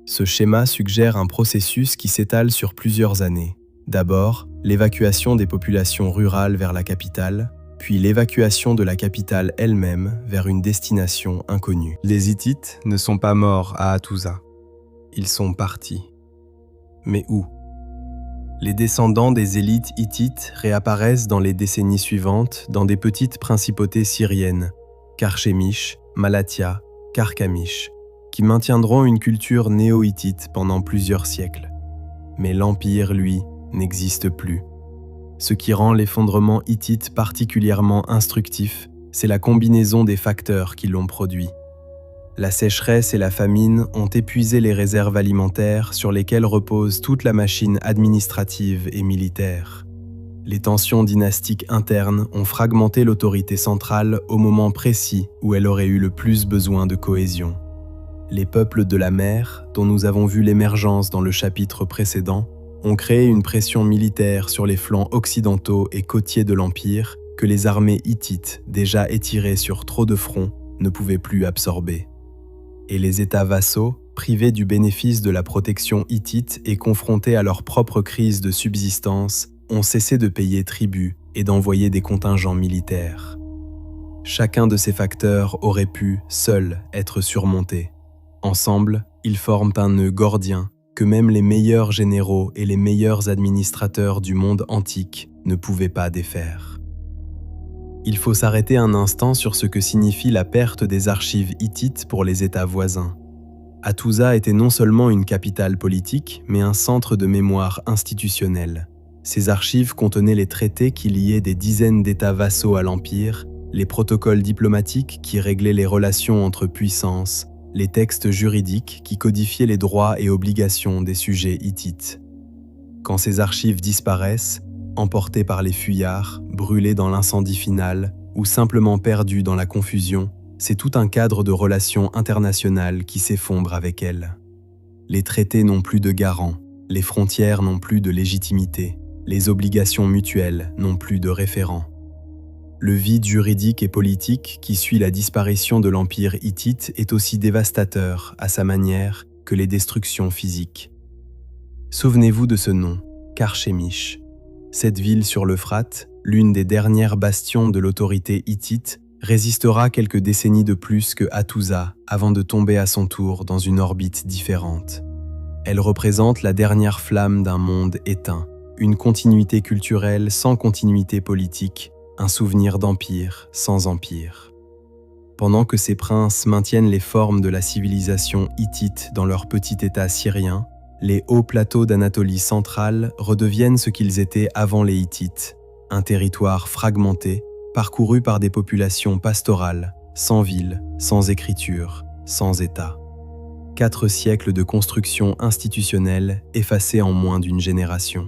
Ce schéma suggère un processus qui s'étale sur plusieurs années. D'abord, l'évacuation des populations rurales vers la capitale, puis l'évacuation de la capitale elle-même vers une destination inconnue. Les Hittites ne sont pas morts à Hattusa. Ils sont partis. Mais où ? Les descendants des élites hittites réapparaissent dans les décennies suivantes dans des petites principautés syriennes, Karchemish, Malatya, Karkamish, qui maintiendront une culture néo-hittite pendant plusieurs siècles. Mais l'Empire, lui, n'existe plus. Ce qui rend l'effondrement hittite particulièrement instructif, c'est la combinaison des facteurs qui l'ont produit. La sécheresse et la famine ont épuisé les réserves alimentaires sur lesquelles repose toute la machine administrative et militaire. Les tensions dynastiques internes ont fragmenté l'autorité centrale au moment précis où elle aurait eu le plus besoin de cohésion. Les peuples de la mer, dont nous avons vu l'émergence dans le chapitre précédent, ont créé une pression militaire sur les flancs occidentaux et côtiers de l'Empire que les armées hittites, déjà étirées sur trop de fronts, ne pouvaient plus absorber. Et les États vassaux, privés du bénéfice de la protection hittite et confrontés à leur propre crise de subsistance, ont cessé de payer tribut et d'envoyer des contingents militaires. Chacun de ces facteurs aurait pu, seul, être surmonté. Ensemble, ils forment un nœud gordien que même les meilleurs généraux et les meilleurs administrateurs du monde antique ne pouvaient pas défaire. Il faut s'arrêter un instant sur ce que signifie la perte des archives hittites pour les États voisins. Hattusa était non seulement une capitale politique, mais un centre de mémoire institutionnelle. Ces archives contenaient les traités qui liaient des dizaines d'États vassaux à l'Empire, les protocoles diplomatiques qui réglaient les relations entre puissances, les textes juridiques qui codifiaient les droits et obligations des sujets hittites. Quand ces archives disparaissent, emportées par les fuyards, brûlées dans l'incendie final ou simplement perdues dans la confusion, c'est tout un cadre de relations internationales qui s'effondre avec elles. Les traités n'ont plus de garants, les frontières n'ont plus de légitimité, les obligations mutuelles n'ont plus de référents. Le vide juridique et politique qui suit la disparition de l'Empire hittite est aussi dévastateur, à sa manière, que les destructions physiques. Souvenez-vous de ce nom, Karchemish. Cette ville sur l'Euphrate, l'une des dernières bastions de l'autorité hittite, résistera quelques décennies de plus que Hattusa avant de tomber à son tour dans une orbite différente. Elle représente la dernière flamme d'un monde éteint, une continuité culturelle sans continuité politique, un souvenir d'empire sans empire. Pendant que ces princes maintiennent les formes de la civilisation hittite dans leur petit état syrien, les hauts plateaux d'Anatolie centrale redeviennent ce qu'ils étaient avant les Hittites, un territoire fragmenté, parcouru par des populations pastorales, sans ville, sans écriture, sans État. 4 siècles de construction institutionnelle effacés en moins d'une génération.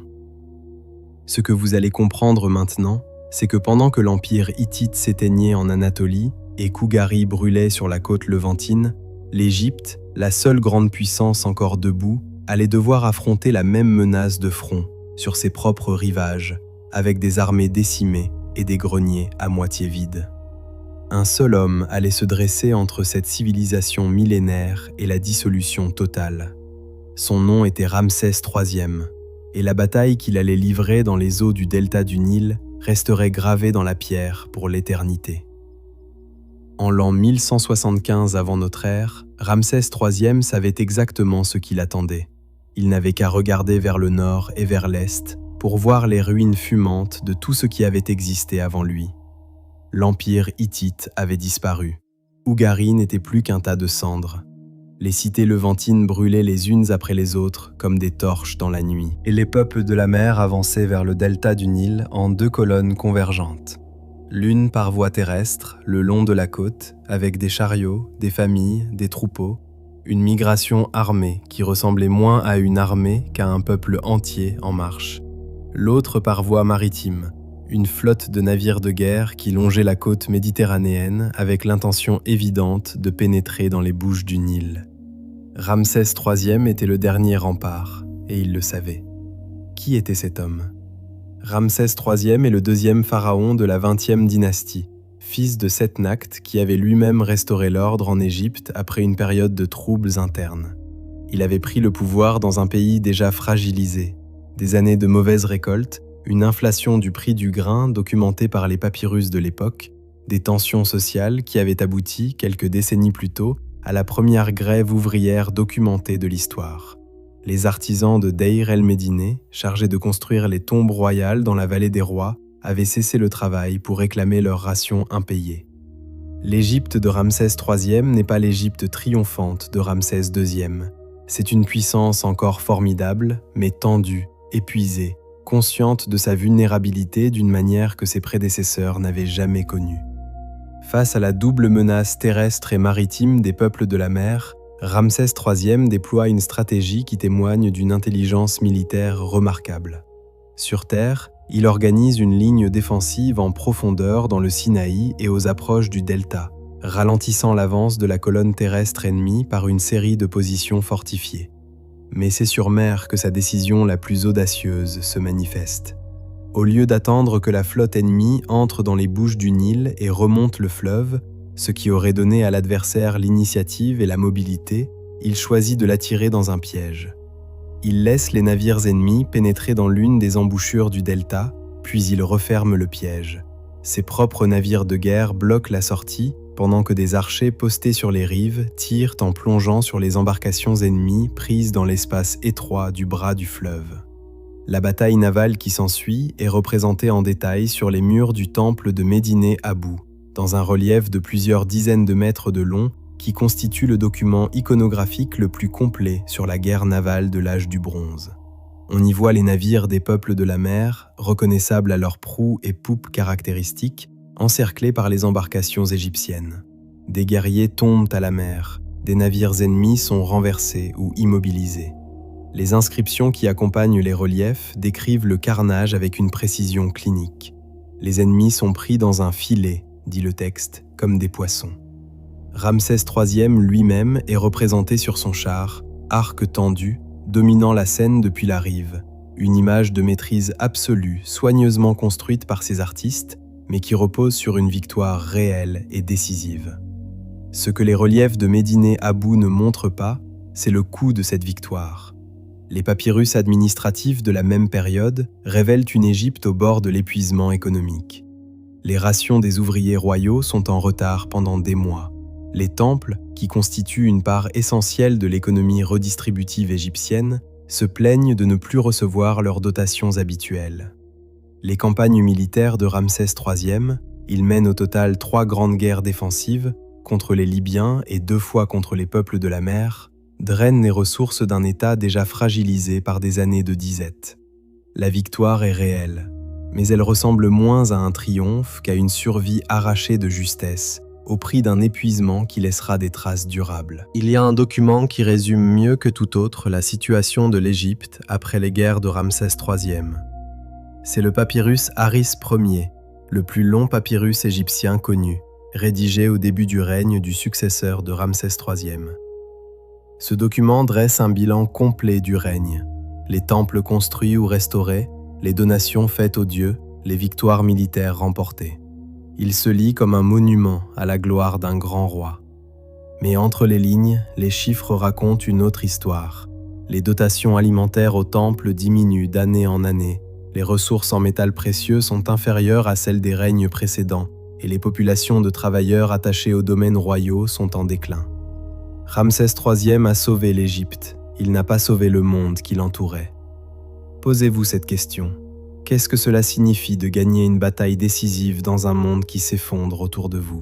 Ce que vous allez comprendre maintenant, c'est que pendant que l'empire hittite s'éteignait en Anatolie et qu'Ougari brûlait sur la côte levantine, l'Égypte, la seule grande puissance encore debout, allait devoir affronter la même menace de front, sur ses propres rivages, avec des armées décimées et des greniers à moitié vides. Un seul homme allait se dresser entre cette civilisation millénaire et la dissolution totale. Son nom était Ramsès III, et la bataille qu'il allait livrer dans les eaux du delta du Nil resterait gravée dans la pierre pour l'éternité. En l'an 1175 avant notre ère, Ramsès III savait exactement ce qui l'attendait. Il n'avait qu'à regarder vers le nord et vers l'est pour voir les ruines fumantes de tout ce qui avait existé avant lui. L'empire hittite avait disparu. Ougari n'était plus qu'un tas de cendres. Les cités levantines brûlaient les unes après les autres comme des torches dans la nuit, et les peuples de la mer avançaient vers le delta du Nil en 2 colonnes convergentes. L'une par voie terrestre, le long de la côte, avec des chariots, des familles, des troupeaux, une migration armée qui ressemblait moins à une armée qu'à un peuple entier en marche. L'autre par voie maritime, une flotte de navires de guerre qui longeait la côte méditerranéenne avec l'intention évidente de pénétrer dans les bouches du Nil. Ramsès III était le dernier rempart, et il le savait. Qui était cet homme ? Ramsès III est le 2e pharaon de la 20e dynastie, fils de Setnakht qui avait lui-même restauré l'ordre en Égypte après une période de troubles internes. Il avait pris le pouvoir dans un pays déjà fragilisé, des années de mauvaises récoltes, une inflation du prix du grain documentée par les papyrus de l'époque, des tensions sociales qui avaient abouti, quelques décennies plus tôt, à la première grève ouvrière documentée de l'histoire. Les artisans de Deir el-Médine, chargés de construire les tombes royales dans la vallée des rois, avaient cessé le travail pour réclamer leurs rations impayées. L'Égypte de Ramsès III n'est pas l'Égypte triomphante de Ramsès II. C'est une puissance encore formidable, mais tendue, épuisée, consciente de sa vulnérabilité d'une manière que ses prédécesseurs n'avaient jamais connue. Face à la double menace terrestre et maritime des peuples de la mer, Ramsès III déploie une stratégie qui témoigne d'une intelligence militaire remarquable. Sur terre, il organise une ligne défensive en profondeur dans le Sinaï et aux approches du delta, ralentissant l'avance de la colonne terrestre ennemie par une série de positions fortifiées. Mais c'est sur mer que sa décision la plus audacieuse se manifeste. Au lieu d'attendre que la flotte ennemie entre dans les bouches du Nil et remonte le fleuve, ce qui aurait donné à l'adversaire l'initiative et la mobilité, il choisit de l'attirer dans un piège. Il laisse les navires ennemis pénétrer dans l'une des embouchures du delta, puis il referme le piège. Ses propres navires de guerre bloquent la sortie, pendant que des archers postés sur les rives tirent en plongeant sur les embarcations ennemies prises dans l'espace étroit du bras du fleuve. La bataille navale qui s'ensuit est représentée en détail sur les murs du temple de Médine Abou, dans un relief de plusieurs dizaines de mètres de long qui constitue le document iconographique le plus complet sur la guerre navale de l'âge du bronze. On y voit les navires des peuples de la mer, reconnaissables à leurs proues et poupes caractéristiques, encerclés par les embarcations égyptiennes. Des guerriers tombent à la mer, des navires ennemis sont renversés ou immobilisés. Les inscriptions qui accompagnent les reliefs décrivent le carnage avec une précision clinique. Les ennemis sont pris dans un filet, dit le texte, comme des poissons. Ramsès III lui-même est représenté sur son char, arc tendu, dominant la scène depuis la rive, une image de maîtrise absolue, soigneusement construite par ses artistes, mais qui repose sur une victoire réelle et décisive. Ce que les reliefs de Médine Abou ne montrent pas, c'est le coût de cette victoire. Les papyrus administratifs de la même période révèlent une Égypte au bord de l'épuisement économique. Les rations des ouvriers royaux sont en retard pendant des mois. Les temples, qui constituent une part essentielle de l'économie redistributive égyptienne, se plaignent de ne plus recevoir leurs dotations habituelles. Les campagnes militaires de Ramsès III, il mène au total 3 grandes guerres défensives, contre les Libyens et 2 fois contre les peuples de la mer, drainent les ressources d'un État déjà fragilisé par des années de disette. La victoire est réelle, mais elle ressemble moins à un triomphe qu'à une survie arrachée de justesse, au prix d'un épuisement qui laissera des traces durables. Il y a un document qui résume mieux que tout autre la situation de l'Égypte après les guerres de Ramsès III. C'est le papyrus Haris Ier, le plus long papyrus égyptien connu, rédigé au début du règne du successeur de Ramsès III. Ce document dresse un bilan complet du règne. Les temples construits ou restaurés, les donations faites aux dieux, les victoires militaires remportées. Il se lit comme un monument à la gloire d'un grand roi. Mais entre les lignes, les chiffres racontent une autre histoire. Les dotations alimentaires aux temples diminuent d'année en année, les ressources en métal précieux sont inférieures à celles des règnes précédents, et les populations de travailleurs attachés aux domaines royaux sont en déclin. Ramsès III a sauvé l'Égypte, il n'a pas sauvé le monde qui l'entourait. Posez-vous cette question. Qu'est-ce que cela signifie de gagner une bataille décisive dans un monde qui s'effondre autour de vous?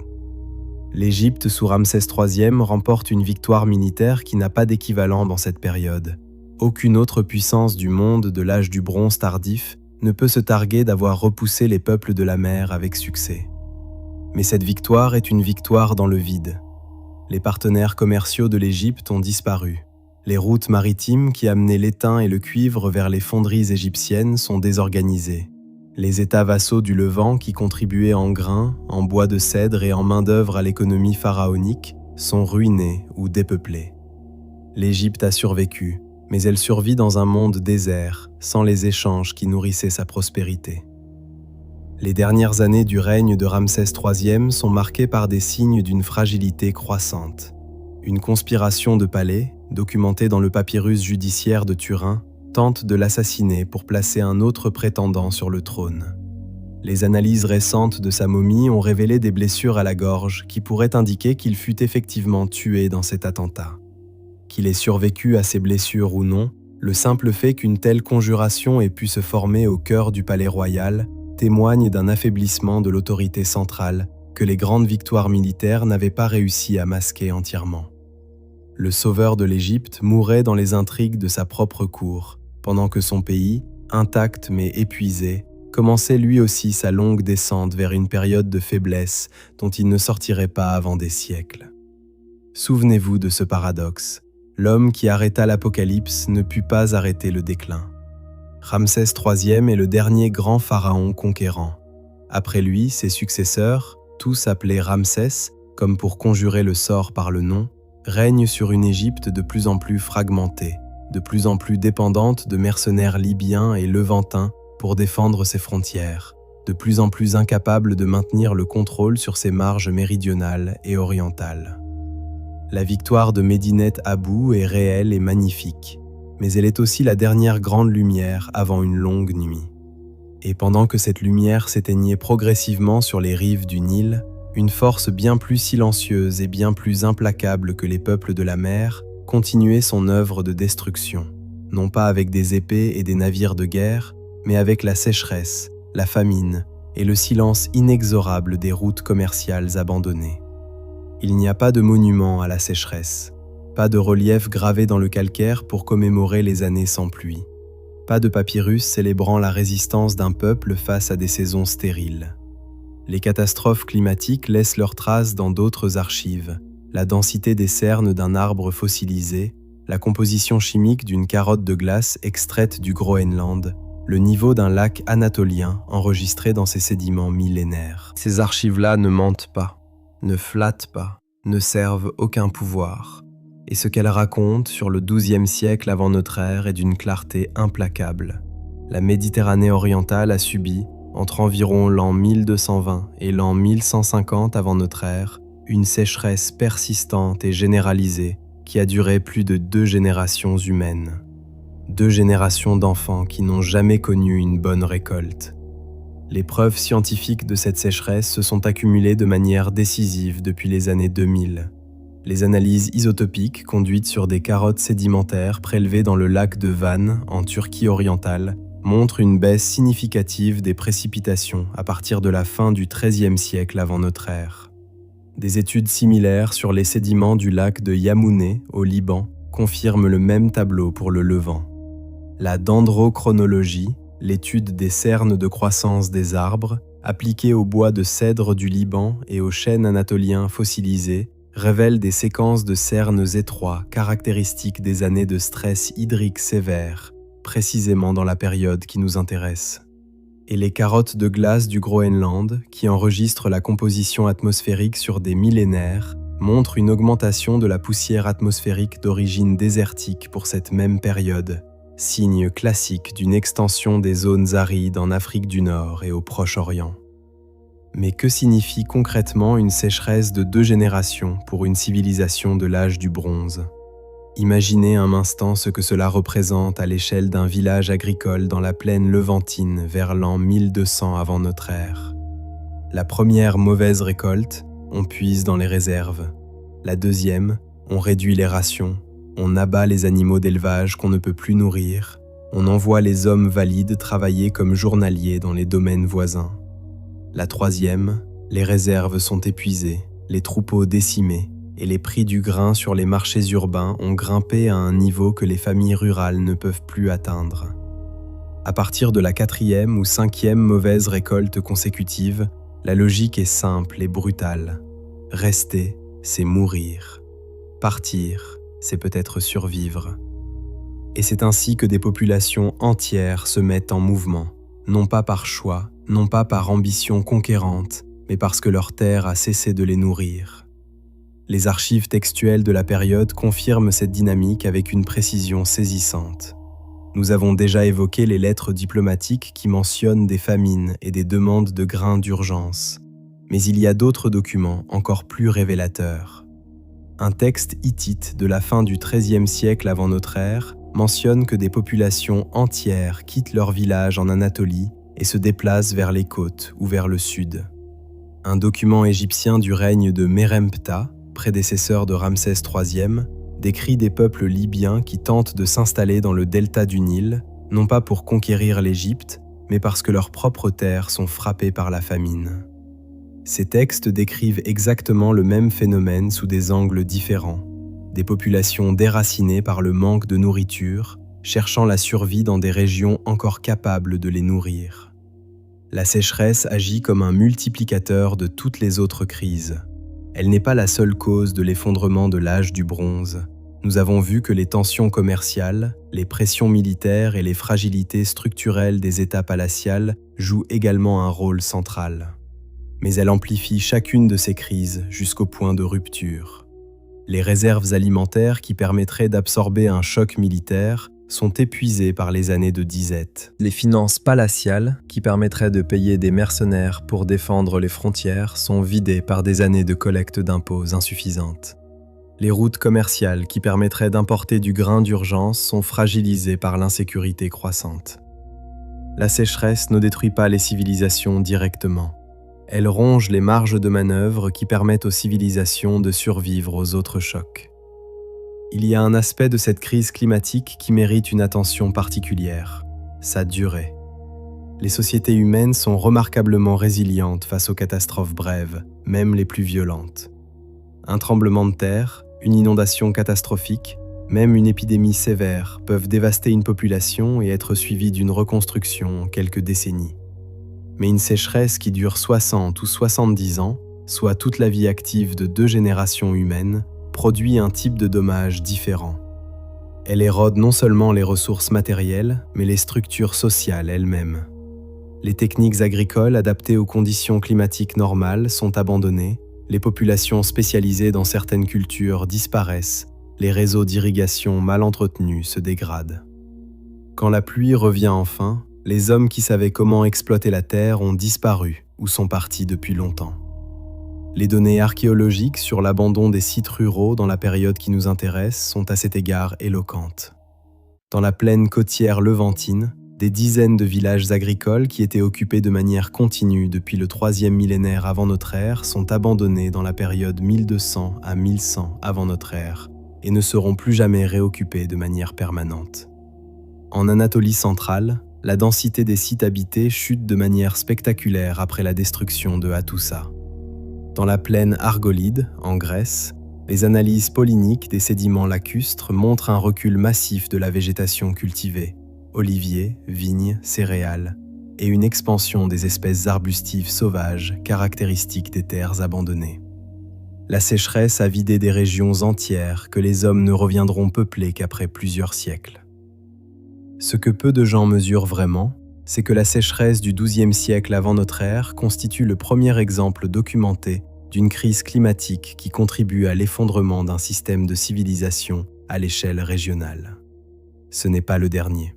L'Égypte sous Ramsès III remporte une victoire militaire qui n'a pas d'équivalent dans cette période. Aucune autre puissance du monde de l'âge du bronze tardif ne peut se targuer d'avoir repoussé les peuples de la mer avec succès. Mais cette victoire est une victoire dans le vide. Les partenaires commerciaux de l'Égypte ont disparu. Les routes maritimes qui amenaient l'étain et le cuivre vers les fonderies égyptiennes sont désorganisées. Les États vassaux du Levant qui contribuaient en grains, en bois de cèdre et en main-d'œuvre à l'économie pharaonique sont ruinés ou dépeuplés. L'Égypte a survécu, mais elle survit dans un monde désert, sans les échanges qui nourrissaient sa prospérité. Les dernières années du règne de Ramsès III sont marquées par des signes d'une fragilité croissante. Une conspiration de palais, documentée dans le papyrus judiciaire de Turin, tente de l'assassiner pour placer un autre prétendant sur le trône. Les analyses récentes de sa momie ont révélé des blessures à la gorge qui pourraient indiquer qu'il fut effectivement tué dans cet attentat. Qu'il ait survécu à ces blessures ou non, le simple fait qu'une telle conjuration ait pu se former au cœur du palais royal témoigne d'un affaiblissement de l'autorité centrale que les grandes victoires militaires n'avaient pas réussi à masquer entièrement. Le sauveur de l'Égypte mourait dans les intrigues de sa propre cour, pendant que son pays, intact mais épuisé, commençait lui aussi sa longue descente vers une période de faiblesse dont il ne sortirait pas avant des siècles. Souvenez-vous de ce paradoxe. L'homme qui arrêta l'Apocalypse ne put pas arrêter le déclin. Ramsès III est le dernier grand pharaon conquérant. Après lui, ses successeurs, tous appelés Ramsès, comme pour conjurer le sort par le nom, règnent sur une Égypte de plus en plus fragmentée, de plus en plus dépendante de mercenaires libyens et levantins pour défendre ses frontières, de plus en plus incapable de maintenir le contrôle sur ses marges méridionales et orientales. La victoire de Medinet Abou est réelle et magnifique, mais elle est aussi la dernière grande lumière avant une longue nuit. Et pendant que cette lumière s'éteignait progressivement sur les rives du Nil, une force bien plus silencieuse et bien plus implacable que les peuples de la mer continuait son œuvre de destruction, non pas avec des épées et des navires de guerre, mais avec la sécheresse, la famine et le silence inexorable des routes commerciales abandonnées. Il n'y a pas de monument à la sécheresse, pas de relief gravé dans le calcaire pour commémorer les années sans pluie, pas de papyrus célébrant la résistance d'un peuple face à des saisons stériles. Les catastrophes climatiques laissent leurs traces dans d'autres archives, la densité des cernes d'un arbre fossilisé, la composition chimique d'une carotte de glace extraite du Groenland, le niveau d'un lac anatolien enregistré dans ses sédiments millénaires. Ces archives-là ne mentent pas, ne flattent pas, ne servent aucun pouvoir. Et ce qu'elles racontent sur le XIIe siècle avant notre ère est d'une clarté implacable. La Méditerranée orientale a subi, entre environ l'an 1220 et l'an 1150 avant notre ère, une sécheresse persistante et généralisée qui a duré plus de 2 générations humaines. 2 générations d'enfants qui n'ont jamais connu une bonne récolte. Les preuves scientifiques de cette sécheresse se sont accumulées de manière décisive depuis les années 2000. Les analyses isotopiques conduites sur des carottes sédimentaires prélevées dans le lac de Van, en Turquie orientale, montrent une baisse significative des précipitations à partir de la fin du XIIIe siècle avant notre ère. Des études similaires sur les sédiments du lac de Yamouné, au Liban, confirment le même tableau pour le Levant. La dendrochronologie, l'étude des cernes de croissance des arbres, appliquée au bois de cèdre du Liban et aux chênes anatoliens fossilisés, révèle des séquences de cernes étroits caractéristiques des années de stress hydrique sévère, précisément dans la période qui nous intéresse. Et les carottes de glace du Groenland, qui enregistrent la composition atmosphérique sur des millénaires, montrent une augmentation de la poussière atmosphérique d'origine désertique pour cette même période, signe classique d'une extension des zones arides en Afrique du Nord et au Proche-Orient. Mais que signifie concrètement une sécheresse de 2 générations pour une civilisation de l'âge du bronze? Imaginez un instant ce que cela représente à l'échelle d'un village agricole dans la plaine levantine vers l'an 1200 avant notre ère. La première mauvaise récolte, on puise dans les réserves. La deuxième, on réduit les rations, on abat les animaux d'élevage qu'on ne peut plus nourrir. On envoie les hommes valides travailler comme journaliers dans les domaines voisins. La troisième, les réserves sont épuisées, les troupeaux décimés, et les prix du grain sur les marchés urbains ont grimpé à un niveau que les familles rurales ne peuvent plus atteindre. À partir de la quatrième ou cinquième mauvaise récolte consécutive, la logique est simple et brutale. Rester, c'est mourir. Partir, c'est peut-être survivre. Et c'est ainsi que des populations entières se mettent en mouvement, non pas par choix, non pas par ambition conquérante, mais parce que leur terre a cessé de les nourrir. Les archives textuelles de la période confirment cette dynamique avec une précision saisissante. Nous avons déjà évoqué les lettres diplomatiques qui mentionnent des famines et des demandes de grains d'urgence. Mais il y a d'autres documents encore plus révélateurs. Un texte hittite de la fin du XIIIe siècle avant notre ère mentionne que des populations entières quittent leur village en Anatolie et se déplacent vers les côtes ou vers le sud. Un document égyptien du règne de Meremptah, prédécesseur de Ramsès III, décrit des peuples libyens qui tentent de s'installer dans le delta du Nil, non pas pour conquérir l'Égypte, mais parce que leurs propres terres sont frappées par la famine. Ces textes décrivent exactement le même phénomène sous des angles différents. Des populations déracinées par le manque de nourriture, cherchant la survie dans des régions encore capables de les nourrir. La sécheresse agit comme un multiplicateur de toutes les autres crises. Elle n'est pas la seule cause de l'effondrement de l'âge du bronze. Nous avons vu que les tensions commerciales, les pressions militaires et les fragilités structurelles des États palatiales jouent également un rôle central. Mais elle amplifie chacune de ces crises jusqu'au point de rupture. Les réserves alimentaires qui permettraient d'absorber un choc militaire sont épuisées par les années de disette. Les finances palatiales, qui permettraient de payer des mercenaires pour défendre les frontières, sont vidées par des années de collecte d'impôts insuffisantes. Les routes commerciales qui permettraient d'importer du grain d'urgence sont fragilisées par l'insécurité croissante. La sécheresse ne détruit pas les civilisations directement. Elle ronge les marges de manœuvre qui permettent aux civilisations de survivre aux autres chocs. Il y a un aspect de cette crise climatique qui mérite une attention particulière, sa durée. Les sociétés humaines sont remarquablement résilientes face aux catastrophes brèves, même les plus violentes. Un tremblement de terre, une inondation catastrophique, même une épidémie sévère peuvent dévaster une population et être suivies d'une reconstruction en quelques décennies. Mais une sécheresse qui dure 60 ou 70 ans, soit toute la vie active de 2 générations humaines, produit un type de dommage différent. Elle érode non seulement les ressources matérielles, mais les structures sociales elles-mêmes. Les techniques agricoles adaptées aux conditions climatiques normales sont abandonnées, les populations spécialisées dans certaines cultures disparaissent, les réseaux d'irrigation mal entretenus se dégradent. Quand la pluie revient enfin, les hommes qui savaient comment exploiter la terre ont disparu ou sont partis depuis longtemps. Les données archéologiques sur l'abandon des sites ruraux dans la période qui nous intéresse sont à cet égard éloquentes. Dans la plaine côtière levantine, des dizaines de villages agricoles qui étaient occupés de manière continue depuis le 3e millénaire avant notre ère sont abandonnés dans la période 1200 à 1100 avant notre ère et ne seront plus jamais réoccupés de manière permanente. En Anatolie centrale, la densité des sites habités chute de manière spectaculaire après la destruction de Hattusa. Dans la plaine argolide, en Grèce, les analyses polliniques des sédiments lacustres montrent un recul massif de la végétation cultivée, oliviers, vignes, céréales, et une expansion des espèces arbustives sauvages caractéristiques des terres abandonnées. La sécheresse a vidé des régions entières que les hommes ne reviendront peupler qu'après plusieurs siècles. Ce que peu de gens mesurent vraiment, c'est que la sécheresse du XIIe siècle avant notre ère constitue le premier exemple documenté d'une crise climatique qui contribue à l'effondrement d'un système de civilisation à l'échelle régionale. Ce n'est pas le dernier.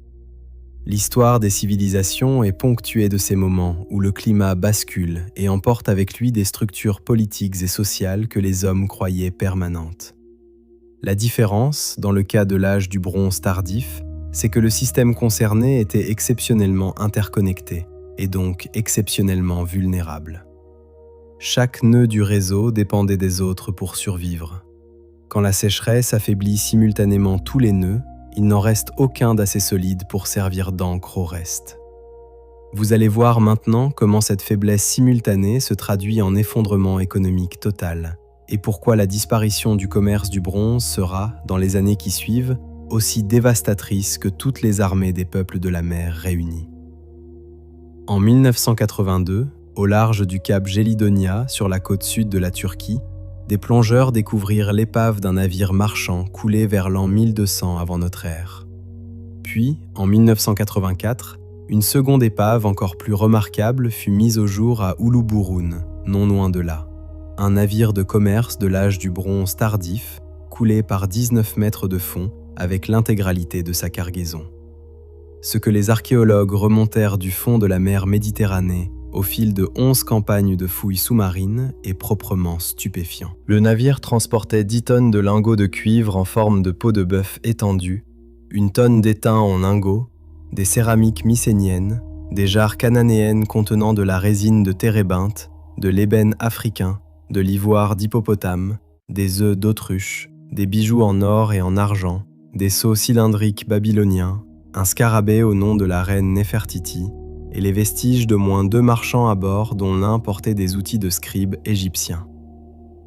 L'histoire des civilisations est ponctuée de ces moments où le climat bascule et emporte avec lui des structures politiques et sociales que les hommes croyaient permanentes. La différence, dans le cas de l'âge du bronze tardif, c'est que le système concerné était exceptionnellement interconnecté et donc exceptionnellement vulnérable. Chaque nœud du réseau dépendait des autres pour survivre. Quand la sécheresse affaiblit simultanément tous les nœuds, il n'en reste aucun d'assez solide pour servir d'encre au reste. Vous allez voir maintenant comment cette faiblesse simultanée se traduit en effondrement économique total, et pourquoi la disparition du commerce du bronze sera, dans les années qui suivent, aussi dévastatrice que toutes les armées des peuples de la mer réunies. En 1982, au large du cap Gelidonia, sur la côte sud de la Turquie, des plongeurs découvrirent l'épave d'un navire marchand coulé vers l'an 1200 avant notre ère. Puis, en 1984, une seconde épave encore plus remarquable fut mise au jour à Uluburun, non loin de là. Un navire de commerce de l'âge du bronze tardif, coulé par 19 mètres de fond avec l'intégralité de sa cargaison. Ce que les archéologues remontèrent du fond de la mer Méditerranée au fil de 11 campagnes de fouilles sous-marines est proprement stupéfiant. Le navire transportait 10 tonnes de lingots de cuivre en forme de peau de bœuf étendue, 1 tonne d'étain en ingots, des céramiques mycéniennes, des jarres cananéennes contenant de la résine de térébinthe, de l'ébène africain, de l'ivoire d'hippopotame, des œufs d'autruche, des bijoux en or et en argent, des sceaux cylindriques babyloniens, un scarabée au nom de la reine Néfertiti, et les vestiges de moins 2 marchands à bord dont l'un portait des outils de scribe égyptiens.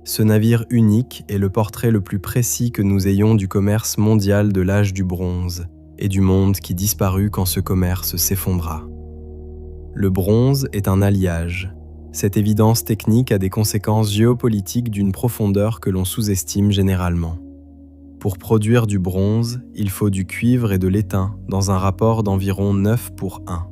Ce navire unique est le portrait le plus précis que nous ayons du commerce mondial de l'âge du bronze et du monde qui disparut quand ce commerce s'effondra. Le bronze est un alliage. Cette évidence technique a des conséquences géopolitiques d'une profondeur que l'on sous-estime généralement. Pour produire du bronze, il faut du cuivre et de l'étain dans un rapport d'environ 9:1.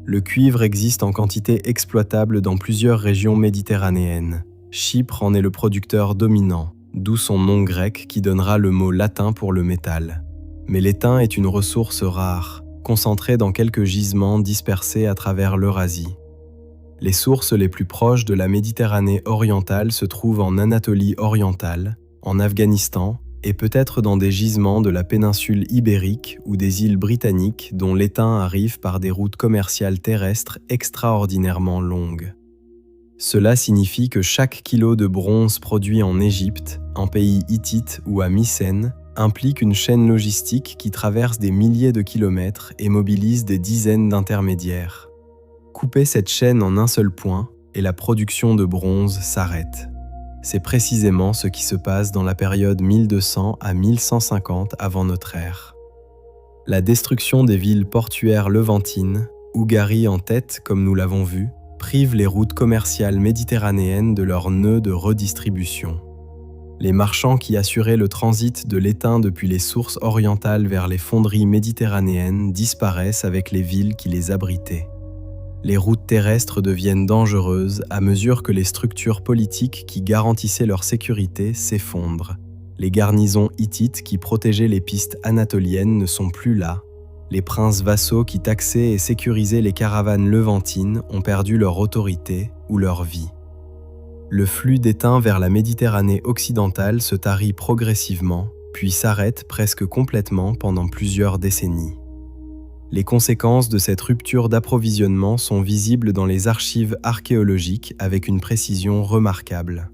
Le cuivre existe en quantité exploitable dans plusieurs régions méditerranéennes. Chypre en est le producteur dominant, d'où son nom grec qui donnera le mot latin pour le métal. Mais l'étain est une ressource rare, concentrée dans quelques gisements dispersés à travers l'Eurasie. Les sources les plus proches de la Méditerranée orientale se trouvent en Anatolie orientale, en Afghanistan et peut-être dans des gisements de la péninsule ibérique ou des îles britanniques dont l'étain arrive par des routes commerciales terrestres extraordinairement longues. Cela signifie que chaque kilo de bronze produit en Égypte, en pays hittite ou à Mycène, implique une chaîne logistique qui traverse des milliers de kilomètres et mobilise des dizaines d'intermédiaires. Couper cette chaîne en un seul point, et la production de bronze s'arrête. C'est précisément ce qui se passe dans la période 1200 à 1150 avant notre ère. La destruction des villes portuaires levantines, Ougari en tête comme nous l'avons vu, prive les routes commerciales méditerranéennes de leur nœud de redistribution. Les marchands qui assuraient le transit de l'étain depuis les sources orientales vers les fonderies méditerranéennes disparaissent avec les villes qui les abritaient. Les routes terrestres deviennent dangereuses à mesure que les structures politiques qui garantissaient leur sécurité s'effondrent. Les garnisons hittites qui protégeaient les pistes anatoliennes ne sont plus là. Les princes vassaux qui taxaient et sécurisaient les caravanes levantines ont perdu leur autorité ou leur vie. Le flux d'étain vers la Méditerranée occidentale se tarit progressivement, puis s'arrête presque complètement pendant plusieurs décennies. Les conséquences de cette rupture d'approvisionnement sont visibles dans les archives archéologiques avec une précision remarquable.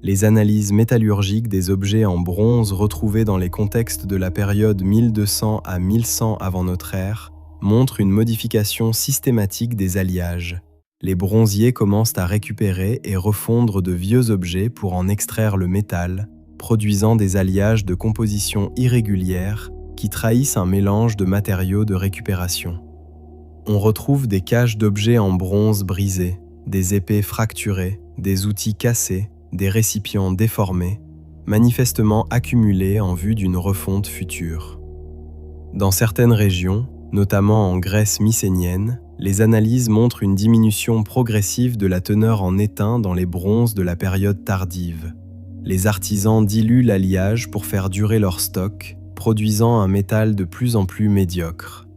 Les analyses métallurgiques des objets en bronze retrouvés dans les contextes de la période 1200 à 1100 avant notre ère montrent une modification systématique des alliages. Les bronziers commencent à récupérer et refondre de vieux objets pour en extraire le métal, produisant des alliages de composition irrégulière qui trahissent un mélange de matériaux de récupération. On retrouve des caches d'objets en bronze brisés, des épées fracturées, des outils cassés, des récipients déformés, manifestement accumulés en vue d'une refonte future. Dans certaines régions, notamment en Grèce mycénienne, les analyses montrent une diminution progressive de la teneur en étain dans les bronzes de la période tardive. Les artisans diluent l'alliage pour faire durer leur stock, produisant un métal de plus en plus médiocre.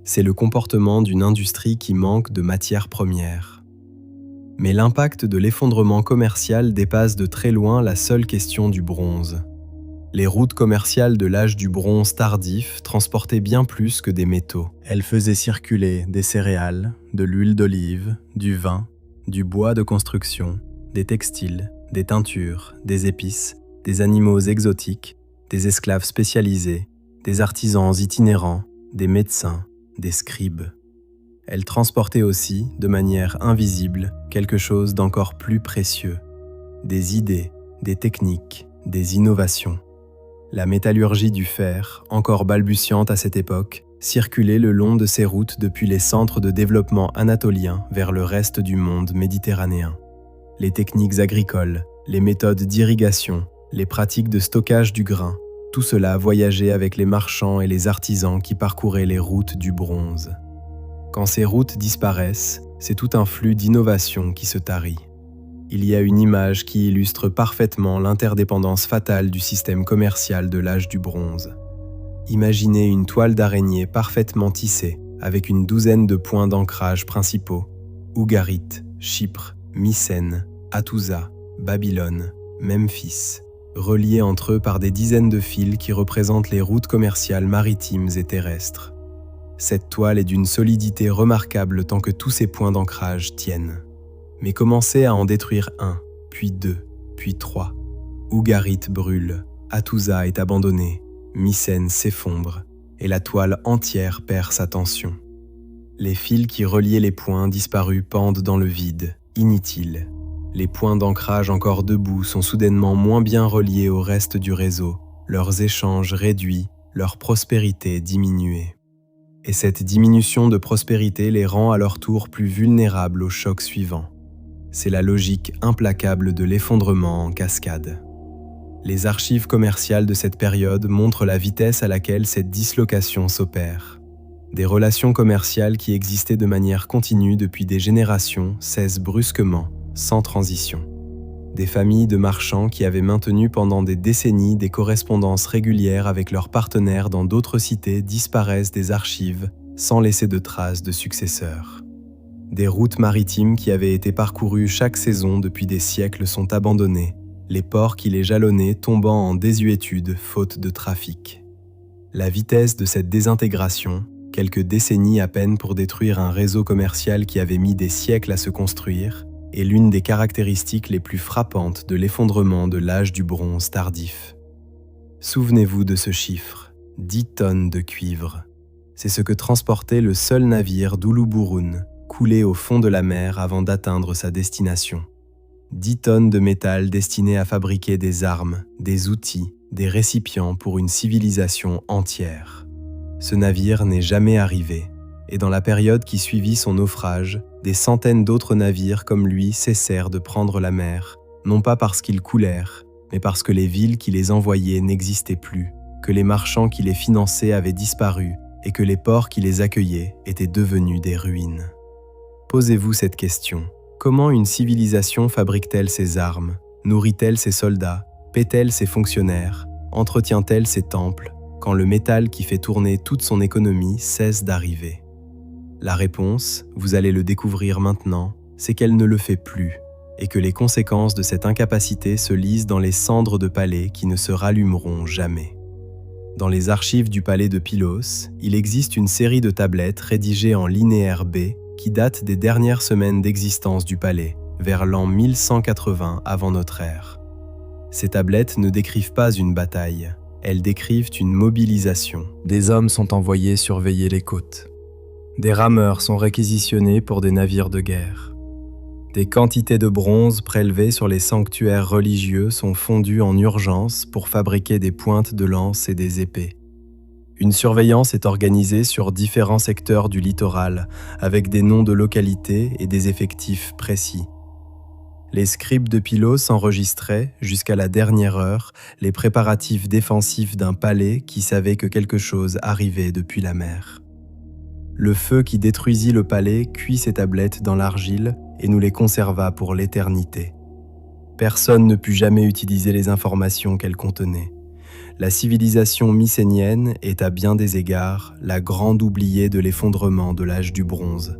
C'est le comportement d'une industrie qui manque de matières premières. Mais l'impact de l'effondrement commercial dépasse de très loin la seule question du bronze. Les routes commerciales de l'âge du bronze tardif transportaient bien plus que des métaux. Elles faisaient circuler des céréales, de l'huile d'olive, du vin, du bois de construction, des textiles, des teintures, des épices, des animaux exotiques, des esclaves spécialisés, des artisans itinérants, des médecins, des scribes. Elle transportait aussi, de manière invisible, quelque chose d'encore plus précieux, des idées, des techniques, des innovations. La métallurgie du fer, encore balbutiante à cette époque, circulait le long de ces routes depuis les centres de développement anatoliens vers le reste du monde méditerranéen. Les techniques agricoles, les méthodes d'irrigation, les pratiques de stockage du grain, tout cela voyageait avec les marchands et les artisans qui parcouraient les routes du bronze. Quand ces routes disparaissent, c'est tout un flux d'innovation qui se tarit. Il y a une image qui illustre parfaitement l'interdépendance fatale du système commercial de l'âge du bronze. Imaginez une toile d'araignée parfaitement tissée, avec une douzaine de points d'ancrage principaux: Ougarit, Chypre, Mycène, Hattusa, Babylone, Memphis, reliés entre eux par des dizaines de fils qui représentent les routes commerciales maritimes et terrestres. Cette toile est d'une solidité remarquable tant que tous ces points d'ancrage tiennent. Mais commencez à en détruire un, puis deux, puis trois. Ougarit brûle, Hattusa est abandonné, Mycène s'effondre, et la toile entière perd sa tension. Les fils qui reliaient les points disparus pendent dans le vide, inutiles. Les points d'ancrage encore debout sont soudainement moins bien reliés au reste du réseau, leurs échanges réduits, leur prospérité diminuée. Et cette diminution de prospérité les rend à leur tour plus vulnérables au choc suivant. C'est la logique implacable de l'effondrement en cascade. Les archives commerciales de cette période montrent la vitesse à laquelle cette dislocation s'opère. Des relations commerciales qui existaient de manière continue depuis des générations cessent brusquement, sans transition. Des familles de marchands qui avaient maintenu pendant des décennies des correspondances régulières avec leurs partenaires dans d'autres cités disparaissent des archives sans laisser de traces de successeurs. Des routes maritimes qui avaient été parcourues chaque saison depuis des siècles sont abandonnées, les ports qui les jalonnaient tombant en désuétude faute de trafic. La vitesse de cette désintégration, quelques décennies à peine pour détruire un réseau commercial qui avait mis des siècles à se construire, est l'une des caractéristiques les plus frappantes de l'effondrement de l'âge du bronze tardif. Souvenez-vous de ce chiffre, 10 tonnes de cuivre. C'est ce que transportait le seul navire d'Uluburun, coulé au fond de la mer avant d'atteindre sa destination. 10 tonnes de métal destinées à fabriquer des armes, des outils, des récipients pour une civilisation entière. Ce navire n'est jamais arrivé, et dans la période qui suivit son naufrage, des centaines d'autres navires comme lui cessèrent de prendre la mer, non pas parce qu'ils coulèrent, mais parce que les villes qui les envoyaient n'existaient plus, que les marchands qui les finançaient avaient disparu et que les ports qui les accueillaient étaient devenus des ruines. Posez-vous cette question. Comment une civilisation fabrique-t-elle ses armes, nourrit-elle ses soldats, paie-t-elle ses fonctionnaires, entretient-elle ses temples, quand le métal qui fait tourner toute son économie cesse d'arriver? La réponse, vous allez le découvrir maintenant, c'est qu'elle ne le fait plus, et que les conséquences de cette incapacité se lisent dans les cendres de palais qui ne se rallumeront jamais. Dans les archives du palais de Pylos, il existe une série de tablettes rédigées en linéaire B qui datent des dernières semaines d'existence du palais, vers l'an 1180 avant notre ère. Ces tablettes ne décrivent pas une bataille, elles décrivent une mobilisation. Des hommes sont envoyés surveiller les côtes. Des rameurs sont réquisitionnés pour des navires de guerre. Des quantités de bronze prélevées sur les sanctuaires religieux sont fondues en urgence pour fabriquer des pointes de lance et des épées. Une surveillance est organisée sur différents secteurs du littoral, avec des noms de localités et des effectifs précis. Les scribes de Pylos enregistraient, jusqu'à la dernière heure, les préparatifs défensifs d'un palais qui savait que quelque chose arrivait depuis la mer. Le feu qui détruisit le palais cuit ces tablettes dans l'argile et nous les conserva pour l'éternité. Personne ne put jamais utiliser les informations qu'elles contenaient. La civilisation mycénienne est à bien des égards la grande oubliée de l'effondrement de l'âge du bronze.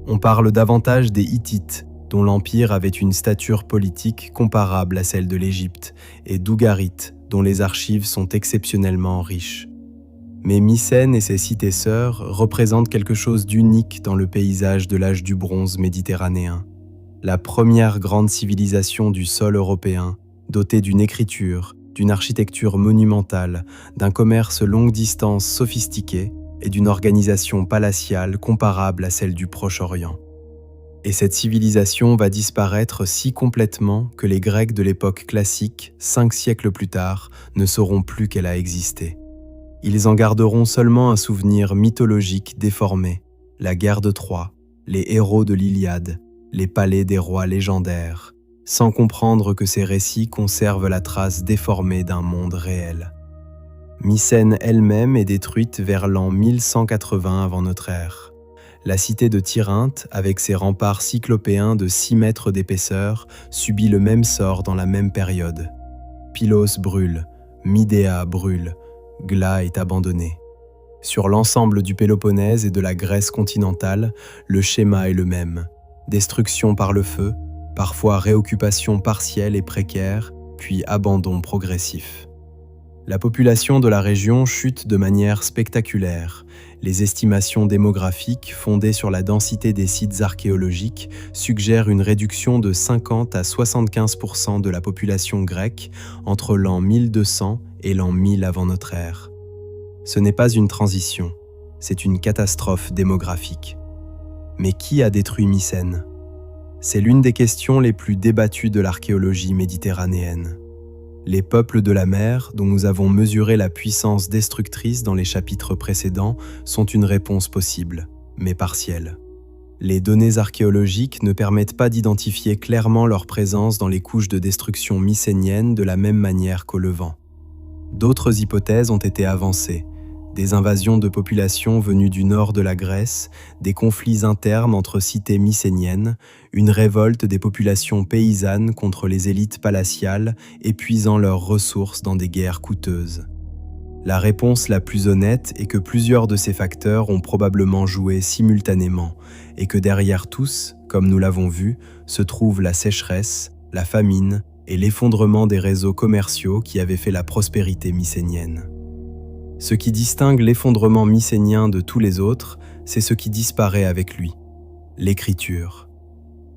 On parle davantage des Hittites, dont l'empire avait une stature politique comparable à celle de l'Égypte, et d'Ougarit, dont les archives sont exceptionnellement riches. Mais Mycène et ses cités-sœurs représentent quelque chose d'unique dans le paysage de l'âge du bronze méditerranéen. La première grande civilisation du sol européen, dotée d'une écriture, d'une architecture monumentale, d'un commerce longue distance sophistiqué et d'une organisation palatiale comparable à celle du Proche-Orient. Et cette civilisation va disparaître si complètement que les Grecs de l'époque classique, 5 siècles plus tard, ne sauront plus qu'elle a existé. Ils en garderont seulement un souvenir mythologique déformé, la guerre de Troie, les héros de l'Iliade, les palais des rois légendaires, sans comprendre que ces récits conservent la trace déformée d'un monde réel. Mycène elle-même est détruite vers l'an 1180 avant notre ère. La cité de Tirynthe, avec ses remparts cyclopéens de 6 mètres d'épaisseur, subit le même sort dans la même période. Pylos brûle, Midéa brûle, Gla est abandonné. Sur l'ensemble du Péloponnèse et de la Grèce continentale, le schéma est le même. Destruction par le feu, parfois réoccupation partielle et précaire, puis abandon progressif. La population de la région chute de manière spectaculaire. Les estimations démographiques, fondées sur la densité des sites archéologiques, suggèrent une réduction de 50 à 75% de la population grecque entre l'an 1200 et l'an 1000 avant notre ère. Ce n'est pas une transition, c'est une catastrophe démographique. Mais qui a détruit Mycène ? C'est l'une des questions les plus débattues de l'archéologie méditerranéenne. Les peuples de la mer, dont nous avons mesuré la puissance destructrice dans les chapitres précédents, sont une réponse possible, mais partielle. Les données archéologiques ne permettent pas d'identifier clairement leur présence dans les couches de destruction mycénienne de la même manière qu'au Levant. D'autres hypothèses ont été avancées. Des invasions de populations venues du nord de la Grèce, des conflits internes entre cités mycéniennes, une révolte des populations paysannes contre les élites palatiales, épuisant leurs ressources dans des guerres coûteuses. La réponse la plus honnête est que plusieurs de ces facteurs ont probablement joué simultanément, et que derrière tous, comme nous l'avons vu, se trouve la sécheresse, la famine et l'effondrement des réseaux commerciaux qui avaient fait la prospérité mycénienne. Ce qui distingue l'effondrement mycénien de tous les autres, c'est ce qui disparaît avec lui, l'écriture.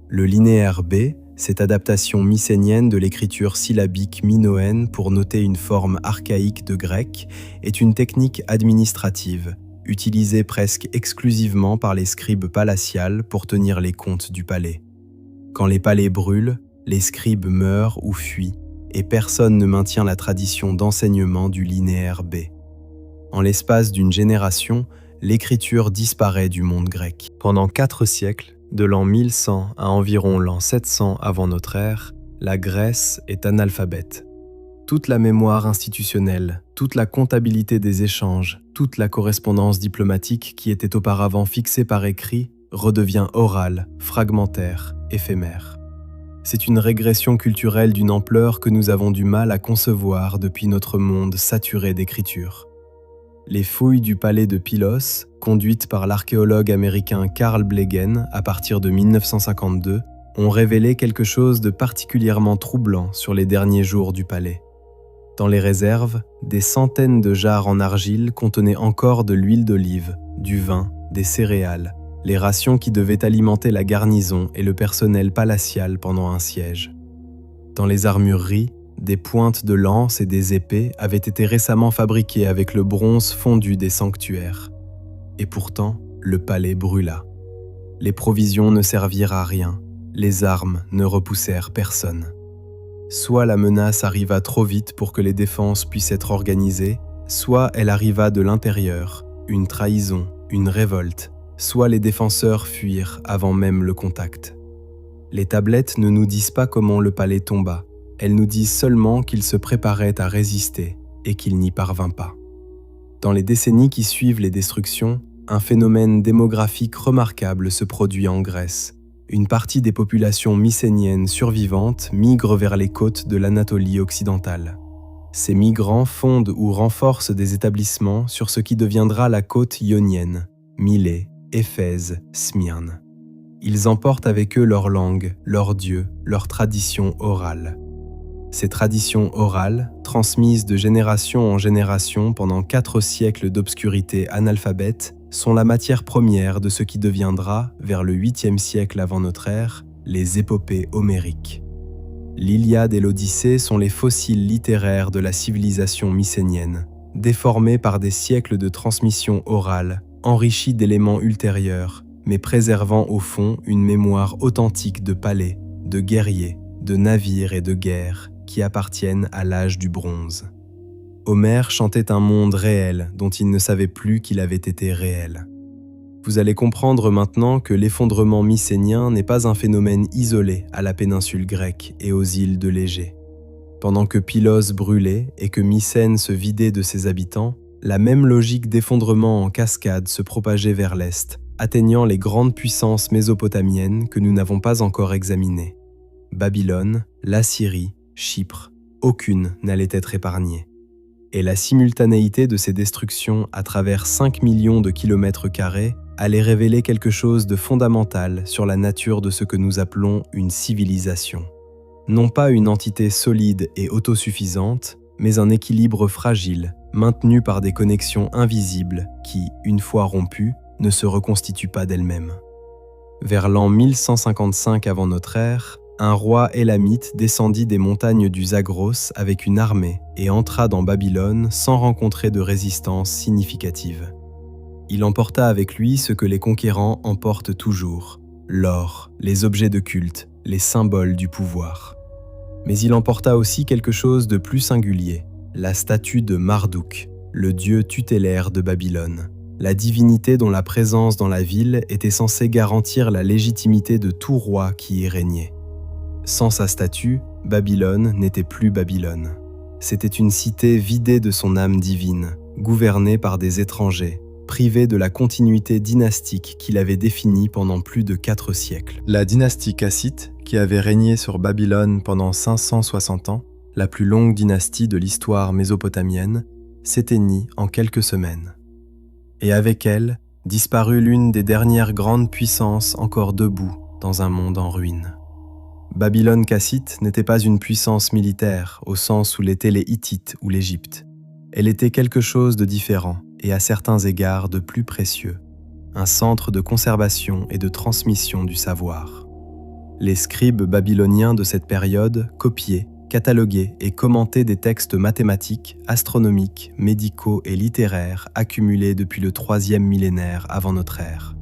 Le linéaire B, cette adaptation mycénienne de l'écriture syllabique minoenne pour noter une forme archaïque de grec, est une technique administrative, utilisée presque exclusivement par les scribes palatiales pour tenir les comptes du palais. Quand les palais brûlent, les scribes meurent ou fuient, et personne ne maintient la tradition d'enseignement du linéaire B. En l'espace d'une génération, l'écriture disparaît du monde grec. Pendant 4 siècles, de l'an 1100 à environ l'an 700 avant notre ère, la Grèce est analphabète. Toute la mémoire institutionnelle, toute la comptabilité des échanges, toute la correspondance diplomatique qui était auparavant fixée par écrit redevient orale, fragmentaire, éphémère. C'est une régression culturelle d'une ampleur que nous avons du mal à concevoir depuis notre monde saturé d'écriture. Les fouilles du palais de Pylos, conduites par l'archéologue américain Carl Blegen à partir de 1952, ont révélé quelque chose de particulièrement troublant sur les derniers jours du palais. Dans les réserves, des centaines de jarres en argile contenaient encore de l'huile d'olive, du vin, des céréales, les rations qui devaient alimenter la garnison et le personnel palatial pendant un siège. Dans les armureries, des pointes de lances et des épées avaient été récemment fabriquées avec le bronze fondu des sanctuaires. Et pourtant, le palais brûla. Les provisions ne servirent à rien, les armes ne repoussèrent personne. Soit la menace arriva trop vite pour que les défenses puissent être organisées, soit elle arriva de l'intérieur, une trahison, une révolte, soit les défenseurs fuirent avant même le contact. Les tablettes ne nous disent pas comment le palais tomba, elles nous disent seulement qu'il se préparait à résister et qu'il n'y parvint pas. Dans les décennies qui suivent les destructions, un phénomène démographique remarquable se produit en Grèce. Une partie des populations mycéniennes survivantes migrent vers les côtes de l'Anatolie occidentale. Ces migrants fondent ou renforcent des établissements sur ce qui deviendra la côte ionienne, Milet, Éphèse, Smyrne. Ils emportent avec eux leur langue, leurs dieux, leurs traditions orales. Ces traditions orales, transmises de génération en génération pendant 4 siècles d'obscurité analphabète, sont la matière première de ce qui deviendra, vers le 8e siècle avant notre ère, les épopées homériques. L'Iliade et l'Odyssée sont les fossiles littéraires de la civilisation mycénienne, déformés par des siècles de transmission orale, enrichis d'éléments ultérieurs, mais préservant au fond une mémoire authentique de palais, de guerriers, de navires et de guerres qui appartiennent à l'âge du bronze. Homère chantait un monde réel dont il ne savait plus qu'il avait été réel. Vous allez comprendre maintenant que l'effondrement mycénien n'est pas un phénomène isolé à la péninsule grecque et aux îles de l'Égée. Pendant que Pylos brûlait et que Mycène se vidait de ses habitants, la même logique d'effondrement en cascade se propageait vers l'est, atteignant les grandes puissances mésopotamiennes que nous n'avons pas encore examinées. Babylone, l'Assyrie, Chypre, aucune n'allait être épargnée. Et la simultanéité de ces destructions à travers 5 millions de kilomètres carrés allait révéler quelque chose de fondamental sur la nature de ce que nous appelons une civilisation. Non pas une entité solide et autosuffisante, mais un équilibre fragile, maintenu par des connexions invisibles qui, une fois rompues, ne se reconstituent pas d'elles-mêmes. Vers l'an 1155 avant notre ère, un roi élamite descendit des montagnes du Zagros avec une armée et entra dans Babylone sans rencontrer de résistance significative. Il emporta avec lui ce que les conquérants emportent toujours, l'or, les objets de culte, les symboles du pouvoir. Mais il emporta aussi quelque chose de plus singulier, la statue de Marduk, le dieu tutélaire de Babylone, la divinité dont la présence dans la ville était censée garantir la légitimité de tout roi qui y régnait. Sans sa statue, Babylone n'était plus Babylone. C'était une cité vidée de son âme divine, gouvernée par des étrangers, privée de la continuité dynastique qu'il avait définie pendant plus de 4 siècles. La dynastie cassite, qui avait régné sur Babylone pendant 560 ans, la plus longue dynastie de l'histoire mésopotamienne, s'éteignit en quelques semaines. Et avec elle, disparut l'une des dernières grandes puissances encore debout dans un monde en ruine. Babylone cassite n'était pas une puissance militaire au sens où l'étaient les Hittites ou l'Égypte. Elle était quelque chose de différent et à certains égards de plus précieux, un centre de conservation et de transmission du savoir. Les scribes babyloniens de cette période copiaient, cataloguaient et commentaient des textes mathématiques, astronomiques, médicaux et littéraires accumulés depuis le 3e millénaire avant notre ère.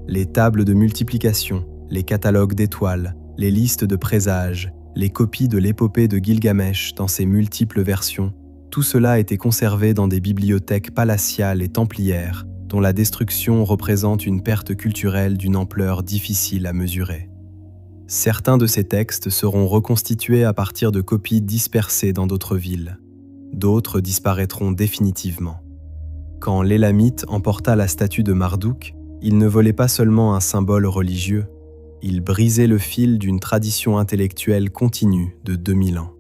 Les tables de multiplication, les catalogues d'étoiles, les listes de présages, les copies de l'épopée de Gilgamesh dans ses multiples versions, tout cela était conservé dans des bibliothèques palatiales et templières dont la destruction représente une perte culturelle d'une ampleur difficile à mesurer. Certains de ces textes seront reconstitués à partir de copies dispersées dans d'autres villes. D'autres disparaîtront définitivement. Quand l'Élamite emporta la statue de Marduk, il ne volait pas seulement un symbole religieux, il brisait le fil d'une tradition intellectuelle continue de 2000 ans.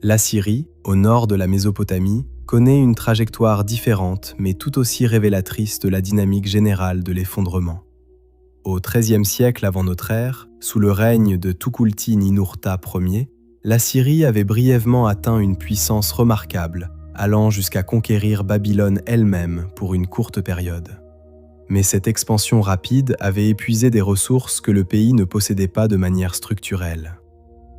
L'Assyrie, au nord de la Mésopotamie, connaît une trajectoire différente mais tout aussi révélatrice de la dynamique générale de l'effondrement. Au XIIIe siècle avant notre ère, sous le règne de Tukulti-Ninurta Ier, l'Assyrie avait brièvement atteint une puissance remarquable, allant jusqu'à conquérir Babylone elle-même pour une courte période. Mais cette expansion rapide avait épuisé des ressources que le pays ne possédait pas de manière structurelle.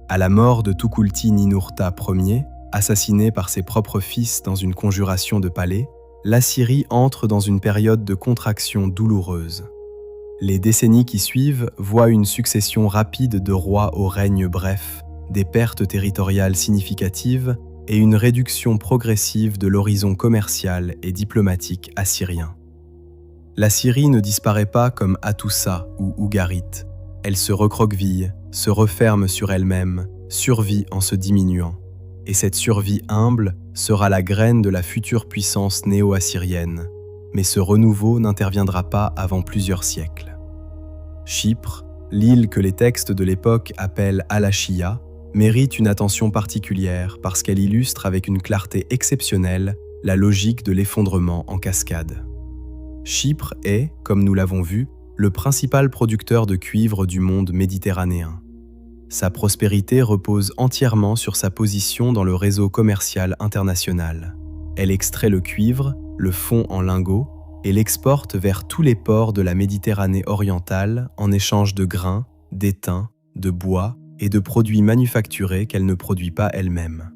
À la mort de Tukulti-Ninurta Ier, assassiné par ses propres fils dans une conjuration de palais, l'Assyrie entre dans une période de contraction douloureuse. Les décennies qui suivent voient une succession rapide de rois au règne bref, des pertes territoriales significatives et une réduction progressive de l'horizon commercial et diplomatique assyrien. La Syrie ne disparaît pas comme Hattusa ou Ougarit. Elle se recroqueville, se referme sur elle-même, survit en se diminuant. Et cette survie humble sera la graine de la future puissance néo-assyrienne. Mais ce renouveau n'interviendra pas avant plusieurs siècles. Chypre, l'île que les textes de l'époque appellent Al-Ashia, mérite une attention particulière parce qu'elle illustre avec une clarté exceptionnelle la logique de l'effondrement en cascade. Chypre est, comme nous l'avons vu, le principal producteur de cuivre du monde méditerranéen. Sa prospérité repose entièrement sur sa position dans le réseau commercial international. Elle extrait le cuivre, le fond en lingots et l'exporte vers tous les ports de la Méditerranée orientale en échange de grains, d'étain, de bois, et de produits manufacturés qu'elle ne produit pas elle-même.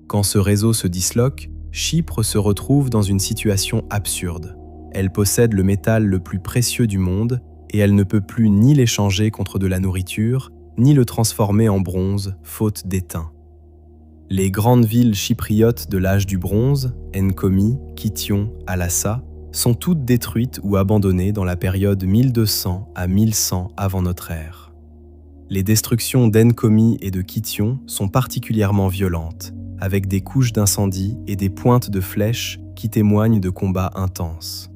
Quand ce réseau se disloque, Chypre se retrouve dans une situation absurde. Elle possède le métal le plus précieux du monde et elle ne peut plus ni l'échanger contre de la nourriture, ni le transformer en bronze, faute d'étain. Les grandes villes chypriotes de l'âge du bronze, Enkomi, Kition, Alassa, sont toutes détruites ou abandonnées dans la période 1200 à 1100 avant notre ère. Les destructions d'Enkomi et de Kition sont particulièrement violentes, avec des couches d'incendie et des pointes de flèches qui témoignent de combats intenses.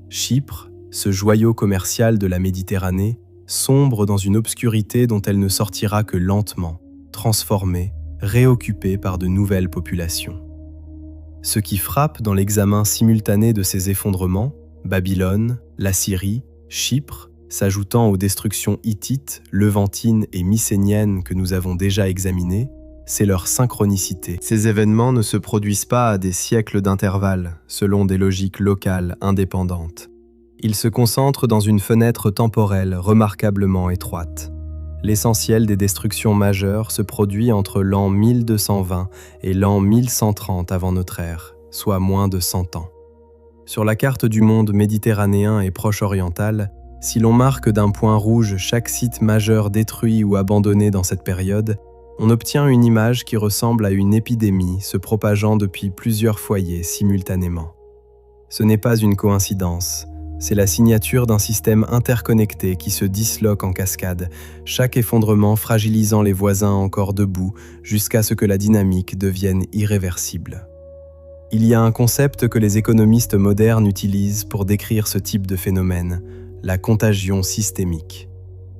Chypre, ce joyau commercial de la Méditerranée, sombre dans une obscurité dont elle ne sortira que lentement, transformée, réoccupée par de nouvelles populations. Ce qui frappe dans l'examen simultané de ces effondrements, Babylone, la Syrie, Chypre, s'ajoutant aux destructions hittites, levantines et mycéniennes que nous avons déjà examinées, c'est leur synchronicité. Ces événements ne se produisent pas à des siècles d'intervalle, selon des logiques locales indépendantes. Ils se concentrent dans une fenêtre temporelle remarquablement étroite. L'essentiel des destructions majeures se produit entre l'an 1220 et l'an 1130 avant notre ère, soit moins de 100 ans. Sur la carte du monde méditerranéen et proche-oriental, si l'on marque d'un point rouge chaque site majeur détruit ou abandonné dans cette période, on obtient une image qui ressemble à une épidémie se propageant depuis plusieurs foyers simultanément. Ce n'est pas une coïncidence, c'est la signature d'un système interconnecté qui se disloque en cascade, chaque effondrement fragilisant les voisins encore debout jusqu'à ce que la dynamique devienne irréversible. Il y a un concept que les économistes modernes utilisent pour décrire ce type de phénomène, la contagion systémique.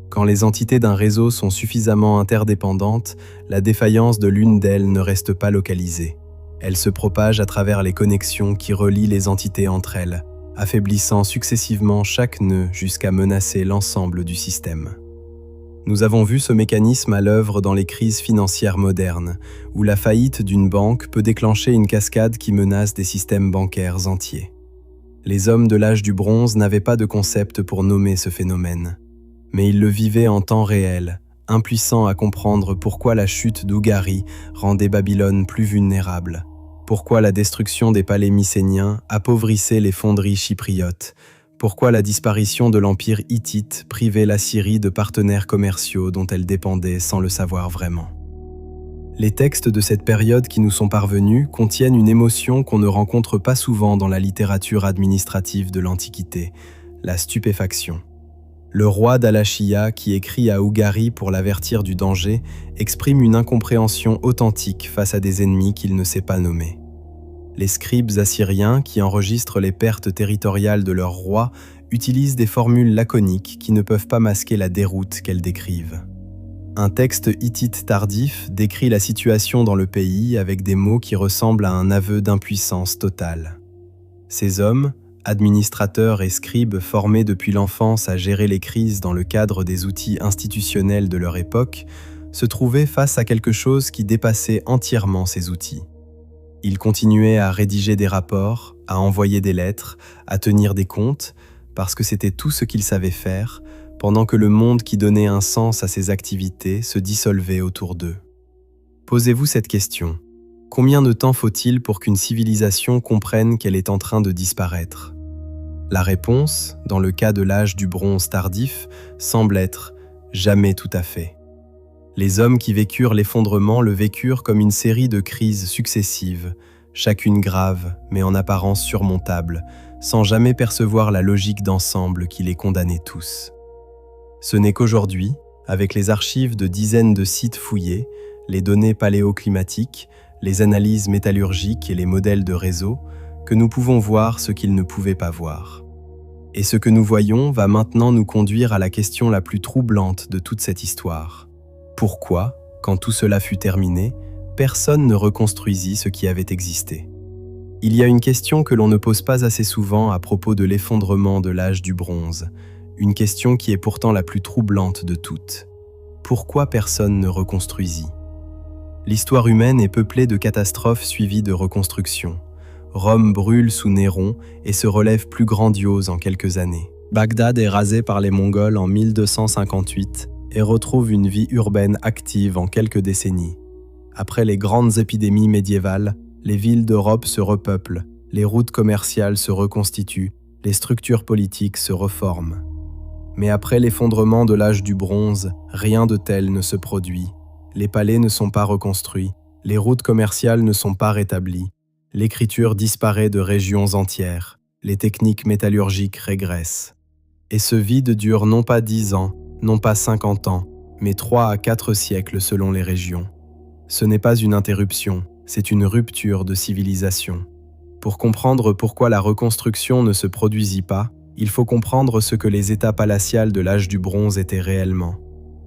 Quand les entités d'un réseau sont suffisamment interdépendantes, la défaillance de l'une d'elles ne reste pas localisée. Elle se propage à travers les connexions qui relient les entités entre elles, affaiblissant successivement chaque nœud jusqu'à menacer l'ensemble du système. Nous avons vu ce mécanisme à l'œuvre dans les crises financières modernes, où la faillite d'une banque peut déclencher une cascade qui menace des systèmes bancaires entiers. Les hommes de l'âge du bronze n'avaient pas de concept pour nommer ce phénomène. Mais ils le vivaient en temps réel, impuissants à comprendre pourquoi la chute d'Ougari rendait Babylone plus vulnérable, pourquoi la destruction des palais mycéniens appauvrissait les fonderies chypriotes, pourquoi la disparition de l'empire hittite privait la Syrie de partenaires commerciaux dont elle dépendait sans le savoir vraiment. Les textes de cette période qui nous sont parvenus contiennent une émotion qu'on ne rencontre pas souvent dans la littérature administrative de l'Antiquité, la stupéfaction. Le roi d'Alachia, qui écrit à Ougari pour l'avertir du danger, exprime une incompréhension authentique face à des ennemis qu'il ne sait pas nommer. Les scribes assyriens, qui enregistrent les pertes territoriales de leur roi, utilisent des formules laconiques qui ne peuvent pas masquer la déroute qu'elles décrivent. Un texte hittite tardif décrit la situation dans le pays avec des mots qui ressemblent à un aveu d'impuissance totale. Ces hommes, administrateurs et scribes formés depuis l'enfance à gérer les crises dans le cadre des outils institutionnels de leur époque, se trouvaient face à quelque chose qui dépassait entièrement ces outils. Ils continuaient à rédiger des rapports, à envoyer des lettres, à tenir des comptes, parce que c'était tout ce qu'ils savaient faire, pendant que le monde qui donnait un sens à ces activités se dissolvait autour d'eux. Posez-vous cette question. Combien de temps faut-il pour qu'une civilisation comprenne qu'elle est en train de disparaître ? La réponse, dans le cas de l'âge du bronze tardif, semble être « jamais tout à fait ». Les hommes qui vécurent l'effondrement le vécurent comme une série de crises successives, chacune grave mais en apparence surmontable, sans jamais percevoir la logique d'ensemble qui les condamnait tous. Ce n'est qu'aujourd'hui, avec les archives de dizaines de sites fouillés, les données paléoclimatiques, les analyses métallurgiques et les modèles de réseau, que nous pouvons voir ce qu'ils ne pouvaient pas voir. Et ce que nous voyons va maintenant nous conduire à la question la plus troublante de toute cette histoire. Pourquoi, quand tout cela fut terminé, personne ne reconstruisit ce qui avait existé ? Il y a une question que l'on ne pose pas assez souvent à propos de l'effondrement de l'âge du bronze, une question qui est pourtant la plus troublante de toutes. Pourquoi personne ne reconstruisit ? L'histoire humaine est peuplée de catastrophes suivies de reconstructions. Rome brûle sous Néron et se relève plus grandiose en quelques années. Bagdad est rasée par les Mongols en 1258 et retrouvent une vie urbaine active en quelques décennies. Après les grandes épidémies médiévales, les villes d'Europe se repeuplent, les routes commerciales se reconstituent, les structures politiques se reforment. Mais après l'effondrement de l'âge du bronze, rien de tel ne se produit. Les palais ne sont pas reconstruits, les routes commerciales ne sont pas rétablies, l'écriture disparaît de régions entières, les techniques métallurgiques régressent. Et ce vide dure non pas 10 ans, non pas 50 ans, mais 3 à 4 siècles selon les régions. Ce n'est pas une interruption, c'est une rupture de civilisation. Pour comprendre pourquoi la reconstruction ne se produisit pas, il faut comprendre ce que les États palatiales de l'âge du bronze étaient réellement.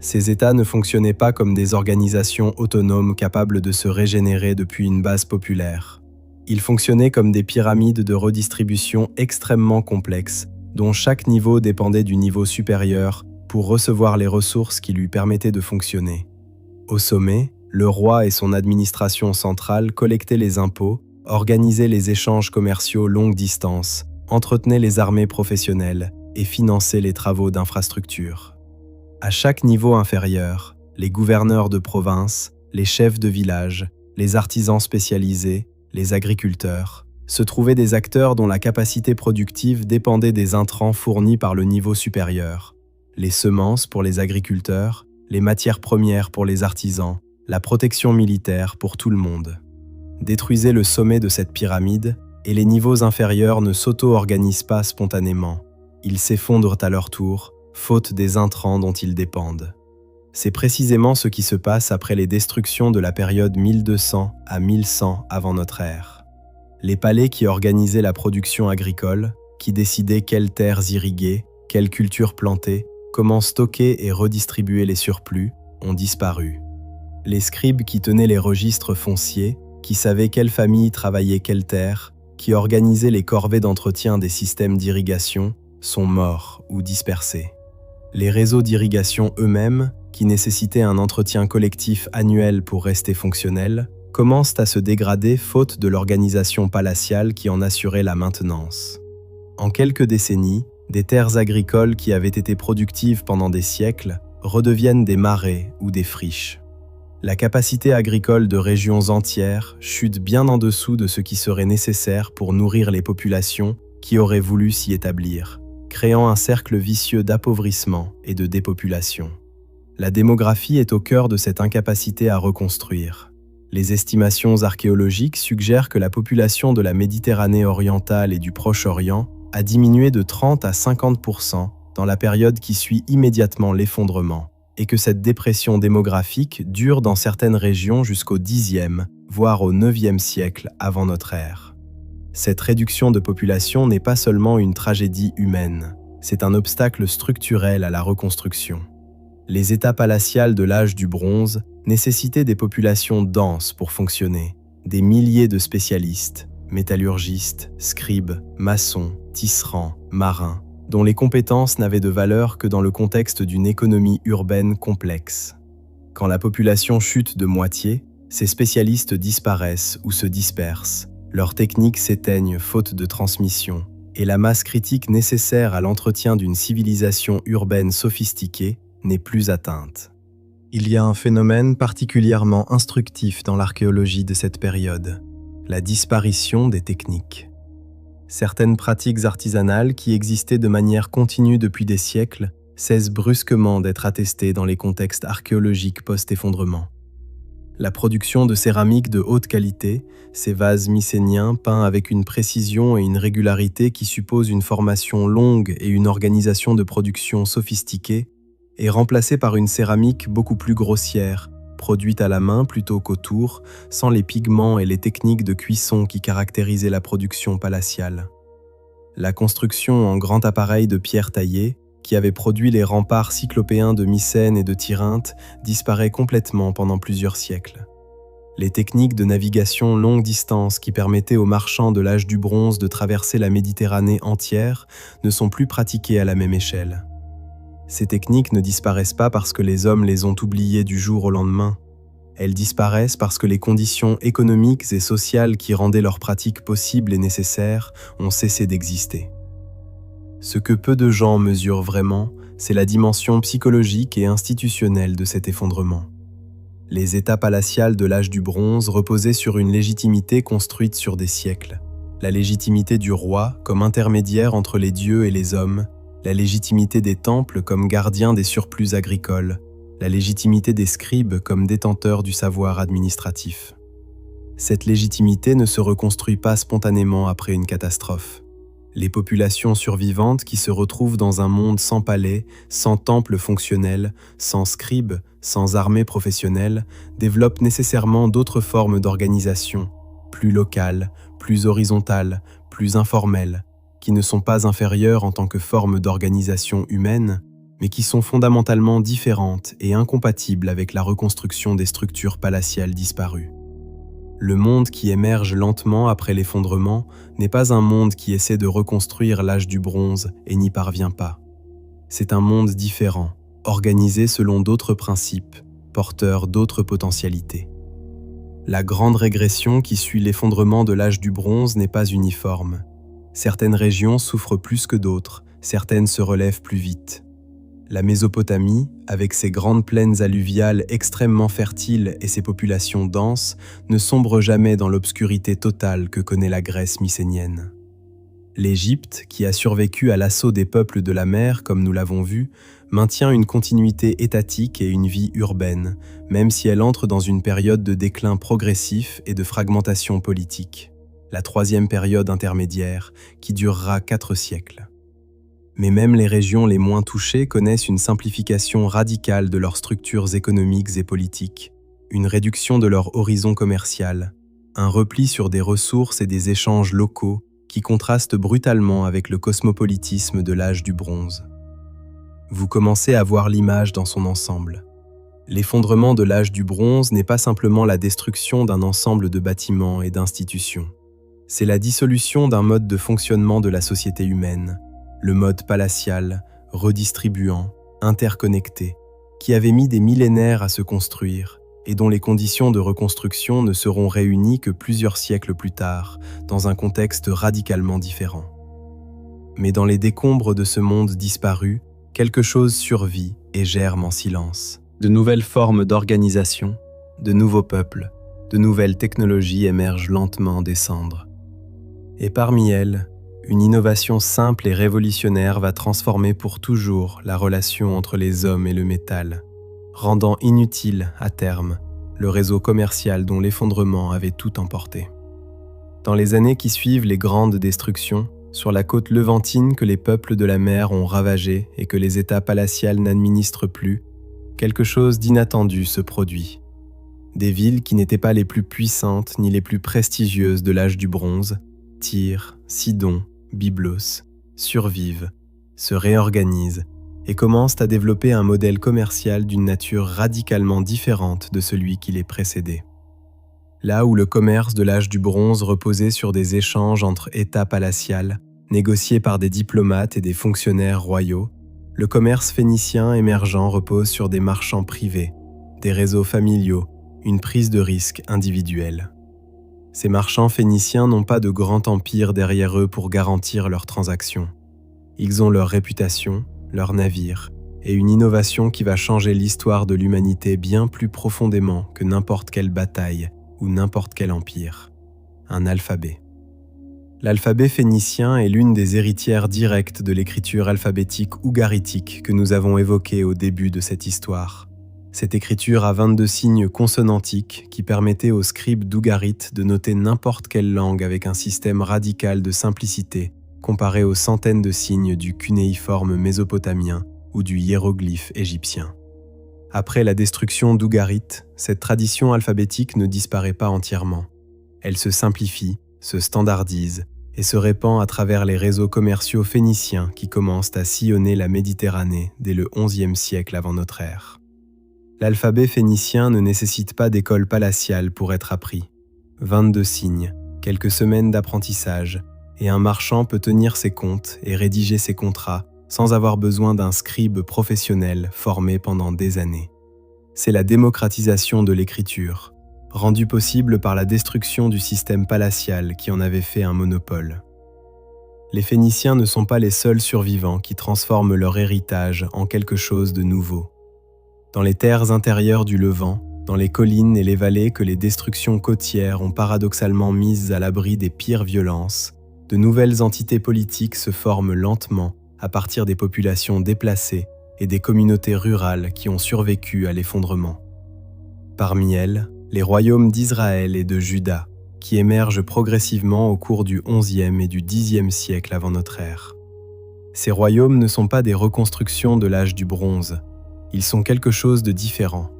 Ces États ne fonctionnaient pas comme des organisations autonomes capables de se régénérer depuis une base populaire. Ils fonctionnaient comme des pyramides de redistribution extrêmement complexes, dont chaque niveau dépendait du niveau supérieur pour recevoir les ressources qui lui permettaient de fonctionner. Au sommet, le roi et son administration centrale collectaient les impôts, organisaient les échanges commerciaux longue distance, entretenaient les armées professionnelles et finançaient les travaux d'infrastructure. À chaque niveau inférieur, les gouverneurs de province, les chefs de village, les artisans spécialisés, les agriculteurs, se trouvaient des acteurs dont la capacité productive dépendait des intrants fournis par le niveau supérieur, les semences pour les agriculteurs, les matières premières pour les artisans, la protection militaire pour tout le monde. Détruisez le sommet de cette pyramide et les niveaux inférieurs ne s'auto-organisent pas spontanément. Ils s'effondrent à leur tour, faute des intrants dont ils dépendent. C'est précisément ce qui se passe après les destructions de la période 1200 à 1100 avant notre ère. Les palais qui organisaient la production agricole, qui décidaient quelles terres irriguer, quelles cultures planter, comment stocker et redistribuer les surplus, ont disparu. Les scribes qui tenaient les registres fonciers, qui savaient quelle famille travaillait quelle terre, qui organisaient les corvées d'entretien des systèmes d'irrigation, sont morts ou dispersés. Les réseaux d'irrigation eux-mêmes, qui nécessitaient un entretien collectif annuel pour rester fonctionnels, commencent à se dégrader faute de l'organisation palatiale qui en assurait la maintenance. En quelques décennies, des terres agricoles qui avaient été productives pendant des siècles redeviennent des marais ou des friches. La capacité agricole de régions entières chute bien en dessous de ce qui serait nécessaire pour nourrir les populations qui auraient voulu s'y établir, créant un cercle vicieux d'appauvrissement et de dépopulation. La démographie est au cœur de cette incapacité à reconstruire. Les estimations archéologiques suggèrent que la population de la Méditerranée orientale et du Proche-Orient a diminué de 30 à 50% dans la période qui suit immédiatement l'effondrement, et que cette dépression démographique dure dans certaines régions jusqu'au Xe, voire au IXe siècle avant notre ère. Cette réduction de population n'est pas seulement une tragédie humaine, c'est un obstacle structurel à la reconstruction. Les États palatiales de l'âge du bronze nécessitaient des populations denses pour fonctionner, des milliers de spécialistes, métallurgistes, scribes, maçons, tisserands, marins, dont les compétences n'avaient de valeur que dans le contexte d'une économie urbaine complexe. Quand la population chute de moitié, ces spécialistes disparaissent ou se dispersent, leurs techniques s'éteignent faute de transmission, et la masse critique nécessaire à l'entretien d'une civilisation urbaine sophistiquée n'est plus atteinte. Il y a un phénomène particulièrement instructif dans l'archéologie de cette période, la disparition des techniques. Certaines pratiques artisanales qui existaient de manière continue depuis des siècles cessent brusquement d'être attestées dans les contextes archéologiques post-effondrement. La production de céramique de haute qualité, ces vases mycéniens peints avec une précision et une régularité qui supposent une formation longue et une organisation de production sophistiquée, est remplacée par une céramique beaucoup plus grossière, produite à la main plutôt qu'au tour, sans les pigments et les techniques de cuisson qui caractérisaient la production palatiale. La construction en grand appareil de pierre taillée, qui avait produit les remparts cyclopéens de Mycène et de Tirynthe, disparaît complètement pendant plusieurs siècles. Les techniques de navigation longue distance qui permettaient aux marchands de l'âge du bronze de traverser la Méditerranée entière ne sont plus pratiquées à la même échelle. Ces techniques ne disparaissent pas parce que les hommes les ont oubliées du jour au lendemain. Elles disparaissent parce que les conditions économiques et sociales qui rendaient leur pratique possible et nécessaire ont cessé d'exister. Ce que peu de gens mesurent vraiment, c'est la dimension psychologique et institutionnelle de cet effondrement. Les États palatiales de l'âge du bronze reposaient sur une légitimité construite sur des siècles. La légitimité du roi comme intermédiaire entre les dieux et les hommes, la légitimité des temples comme gardiens des surplus agricoles, la légitimité des scribes comme détenteurs du savoir administratif. Cette légitimité ne se reconstruit pas spontanément après une catastrophe. Les populations survivantes qui se retrouvent dans un monde sans palais, sans temple fonctionnel, sans scribes, sans armée professionnelle, développent nécessairement d'autres formes d'organisation, plus locales, plus horizontales, plus informelles, qui ne sont pas inférieures en tant que formes d'organisation humaine, mais qui sont fondamentalement différentes et incompatibles avec la reconstruction des structures palatiales disparues. Le monde qui émerge lentement après l'effondrement n'est pas un monde qui essaie de reconstruire l'âge du bronze et n'y parvient pas. C'est un monde différent, organisé selon d'autres principes, porteur d'autres potentialités. La grande régression qui suit l'effondrement de l'âge du bronze n'est pas uniforme. Certaines régions souffrent plus que d'autres, certaines se relèvent plus vite. La Mésopotamie, avec ses grandes plaines alluviales extrêmement fertiles et ses populations denses, ne sombre jamais dans l'obscurité totale que connaît la Grèce mycénienne. L'Égypte, qui a survécu à l'assaut des peuples de la mer, comme nous l'avons vu, maintient une continuité étatique et une vie urbaine, même si elle entre dans une période de déclin progressif et de fragmentation politique, la troisième période intermédiaire, qui durera 4 siècles. Mais même les régions les moins touchées connaissent une simplification radicale de leurs structures économiques et politiques, une réduction de leur horizon commercial, un repli sur des ressources et des échanges locaux qui contrastent brutalement avec le cosmopolitisme de l'âge du bronze. Vous commencez à voir l'image dans son ensemble. L'effondrement de l'âge du bronze n'est pas simplement la destruction d'un ensemble de bâtiments et d'institutions. C'est la dissolution d'un mode de fonctionnement de la société humaine, le mode palatial, redistribuant, interconnecté, qui avait mis des millénaires à se construire et dont les conditions de reconstruction ne seront réunies que plusieurs siècles plus tard, dans un contexte radicalement différent. Mais dans les décombres de ce monde disparu, quelque chose survit et germe en silence. De nouvelles formes d'organisation, de nouveaux peuples, de nouvelles technologies émergent lentement des cendres. Et parmi elles, une innovation simple et révolutionnaire va transformer pour toujours la relation entre les hommes et le métal, rendant inutile, à terme, le réseau commercial dont l'effondrement avait tout emporté. Dans les années qui suivent les grandes destructions, sur la côte levantine que les peuples de la mer ont ravagée et que les États palatials n'administrent plus, quelque chose d'inattendu se produit. Des villes qui n'étaient pas les plus puissantes ni les plus prestigieuses de l'âge du bronze, Tyr, Sidon, Byblos, survivent, se réorganisent et commencent à développer un modèle commercial d'une nature radicalement différente de celui qui les précédait. Là où le commerce de l'âge du bronze reposait sur des échanges entre États palatials, négociés par des diplomates et des fonctionnaires royaux, le commerce phénicien émergent repose sur des marchands privés, des réseaux familiaux, une prise de risque individuelle. Ces marchands phéniciens n'ont pas de grand empire derrière eux pour garantir leurs transactions. Ils ont leur réputation, leurs navires, et une innovation qui va changer l'histoire de l'humanité bien plus profondément que n'importe quelle bataille ou n'importe quel empire. Un alphabet. L'alphabet phénicien est l'une des héritières directes de l'écriture alphabétique ougaritique que nous avons évoquée au début de cette histoire. Cette écriture à 22 signes consonantiques qui permettait aux scribes d'Ougarit de noter n'importe quelle langue avec un système radical de simplicité comparé aux centaines de signes du cunéiforme mésopotamien ou du hiéroglyphe égyptien. Après la destruction d'Ougarit, cette tradition alphabétique ne disparaît pas entièrement. Elle se simplifie, se standardise et se répand à travers les réseaux commerciaux phéniciens qui commencent à sillonner la Méditerranée dès le XIe siècle avant notre ère. L'alphabet phénicien ne nécessite pas d'école palatiale pour être appris. 22 signes, quelques semaines d'apprentissage, et un marchand peut tenir ses comptes et rédiger ses contrats sans avoir besoin d'un scribe professionnel formé pendant des années. C'est la démocratisation de l'écriture, rendue possible par la destruction du système palatial qui en avait fait un monopole. Les Phéniciens ne sont pas les seuls survivants qui transforment leur héritage en quelque chose de nouveau. Dans les terres intérieures du Levant, dans les collines et les vallées que les destructions côtières ont paradoxalement mises à l'abri des pires violences, de nouvelles entités politiques se forment lentement à partir des populations déplacées et des communautés rurales qui ont survécu à l'effondrement. Parmi elles, les royaumes d'Israël et de Juda, qui émergent progressivement au cours du XIe et du Xe siècle avant notre ère. Ces royaumes ne sont pas des reconstructions de l'âge du bronze, ils sont quelque chose de différent.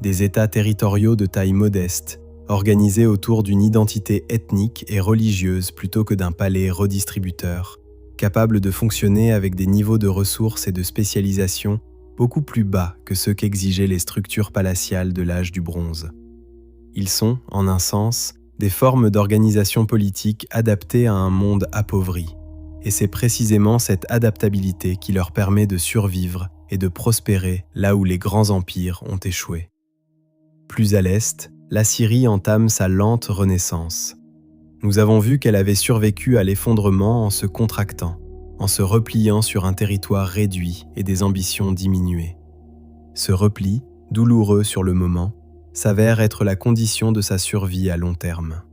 Des États territoriaux de taille modeste, organisés autour d'une identité ethnique et religieuse plutôt que d'un palais redistributeur, capable de fonctionner avec des niveaux de ressources et de spécialisation beaucoup plus bas que ceux qu'exigeaient les structures palatiales de l'âge du bronze. Ils sont, en un sens, des formes d'organisation politique adaptées à un monde appauvri, et c'est précisément cette adaptabilité qui leur permet de survivre et de prospérer là où les grands empires ont échoué. Plus à l'est, l'Assyrie entame sa lente renaissance. Nous avons vu qu'elle avait survécu à l'effondrement en se contractant, en se repliant sur un territoire réduit et des ambitions diminuées. Ce repli, douloureux sur le moment, s'avère être la condition de sa survie à long terme.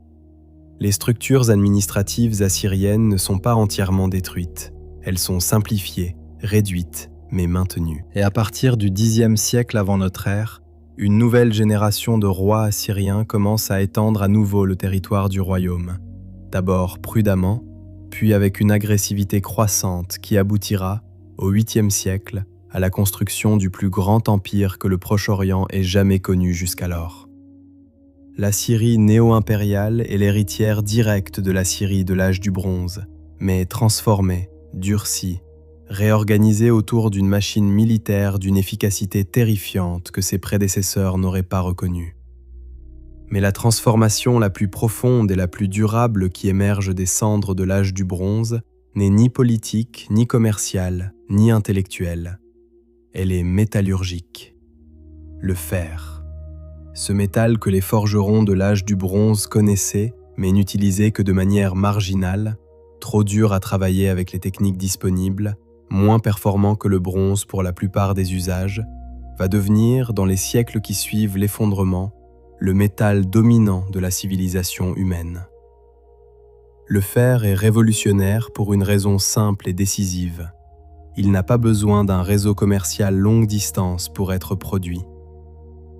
Les structures administratives assyriennes ne sont pas entièrement détruites, elles sont simplifiées, réduites, mais maintenues. Et à partir du Xe siècle avant notre ère, une nouvelle génération de rois assyriens commence à étendre à nouveau le territoire du royaume, d'abord prudemment, puis avec une agressivité croissante qui aboutira, au 8e siècle, à la construction du plus grand empire que le Proche-Orient ait jamais connu jusqu'alors. La Syrie néo-impériale est l'héritière directe de la Syrie de l'âge du bronze, mais transformée, durcie, réorganisée autour d'une machine militaire d'une efficacité terrifiante que ses prédécesseurs n'auraient pas reconnue. Mais la transformation la plus profonde et la plus durable qui émerge des cendres de l'âge du bronze n'est ni politique, ni commerciale, ni intellectuelle. Elle est métallurgique. Le fer. Ce métal que les forgerons de l'âge du bronze connaissaient, mais n'utilisaient que de manière marginale, trop dur à travailler avec les techniques disponibles, moins performant que le bronze pour la plupart des usages, va devenir, dans les siècles qui suivent l'effondrement, le métal dominant de la civilisation humaine. Le fer est révolutionnaire pour une raison simple et décisive. Il n'a pas besoin d'un réseau commercial longue distance pour être produit.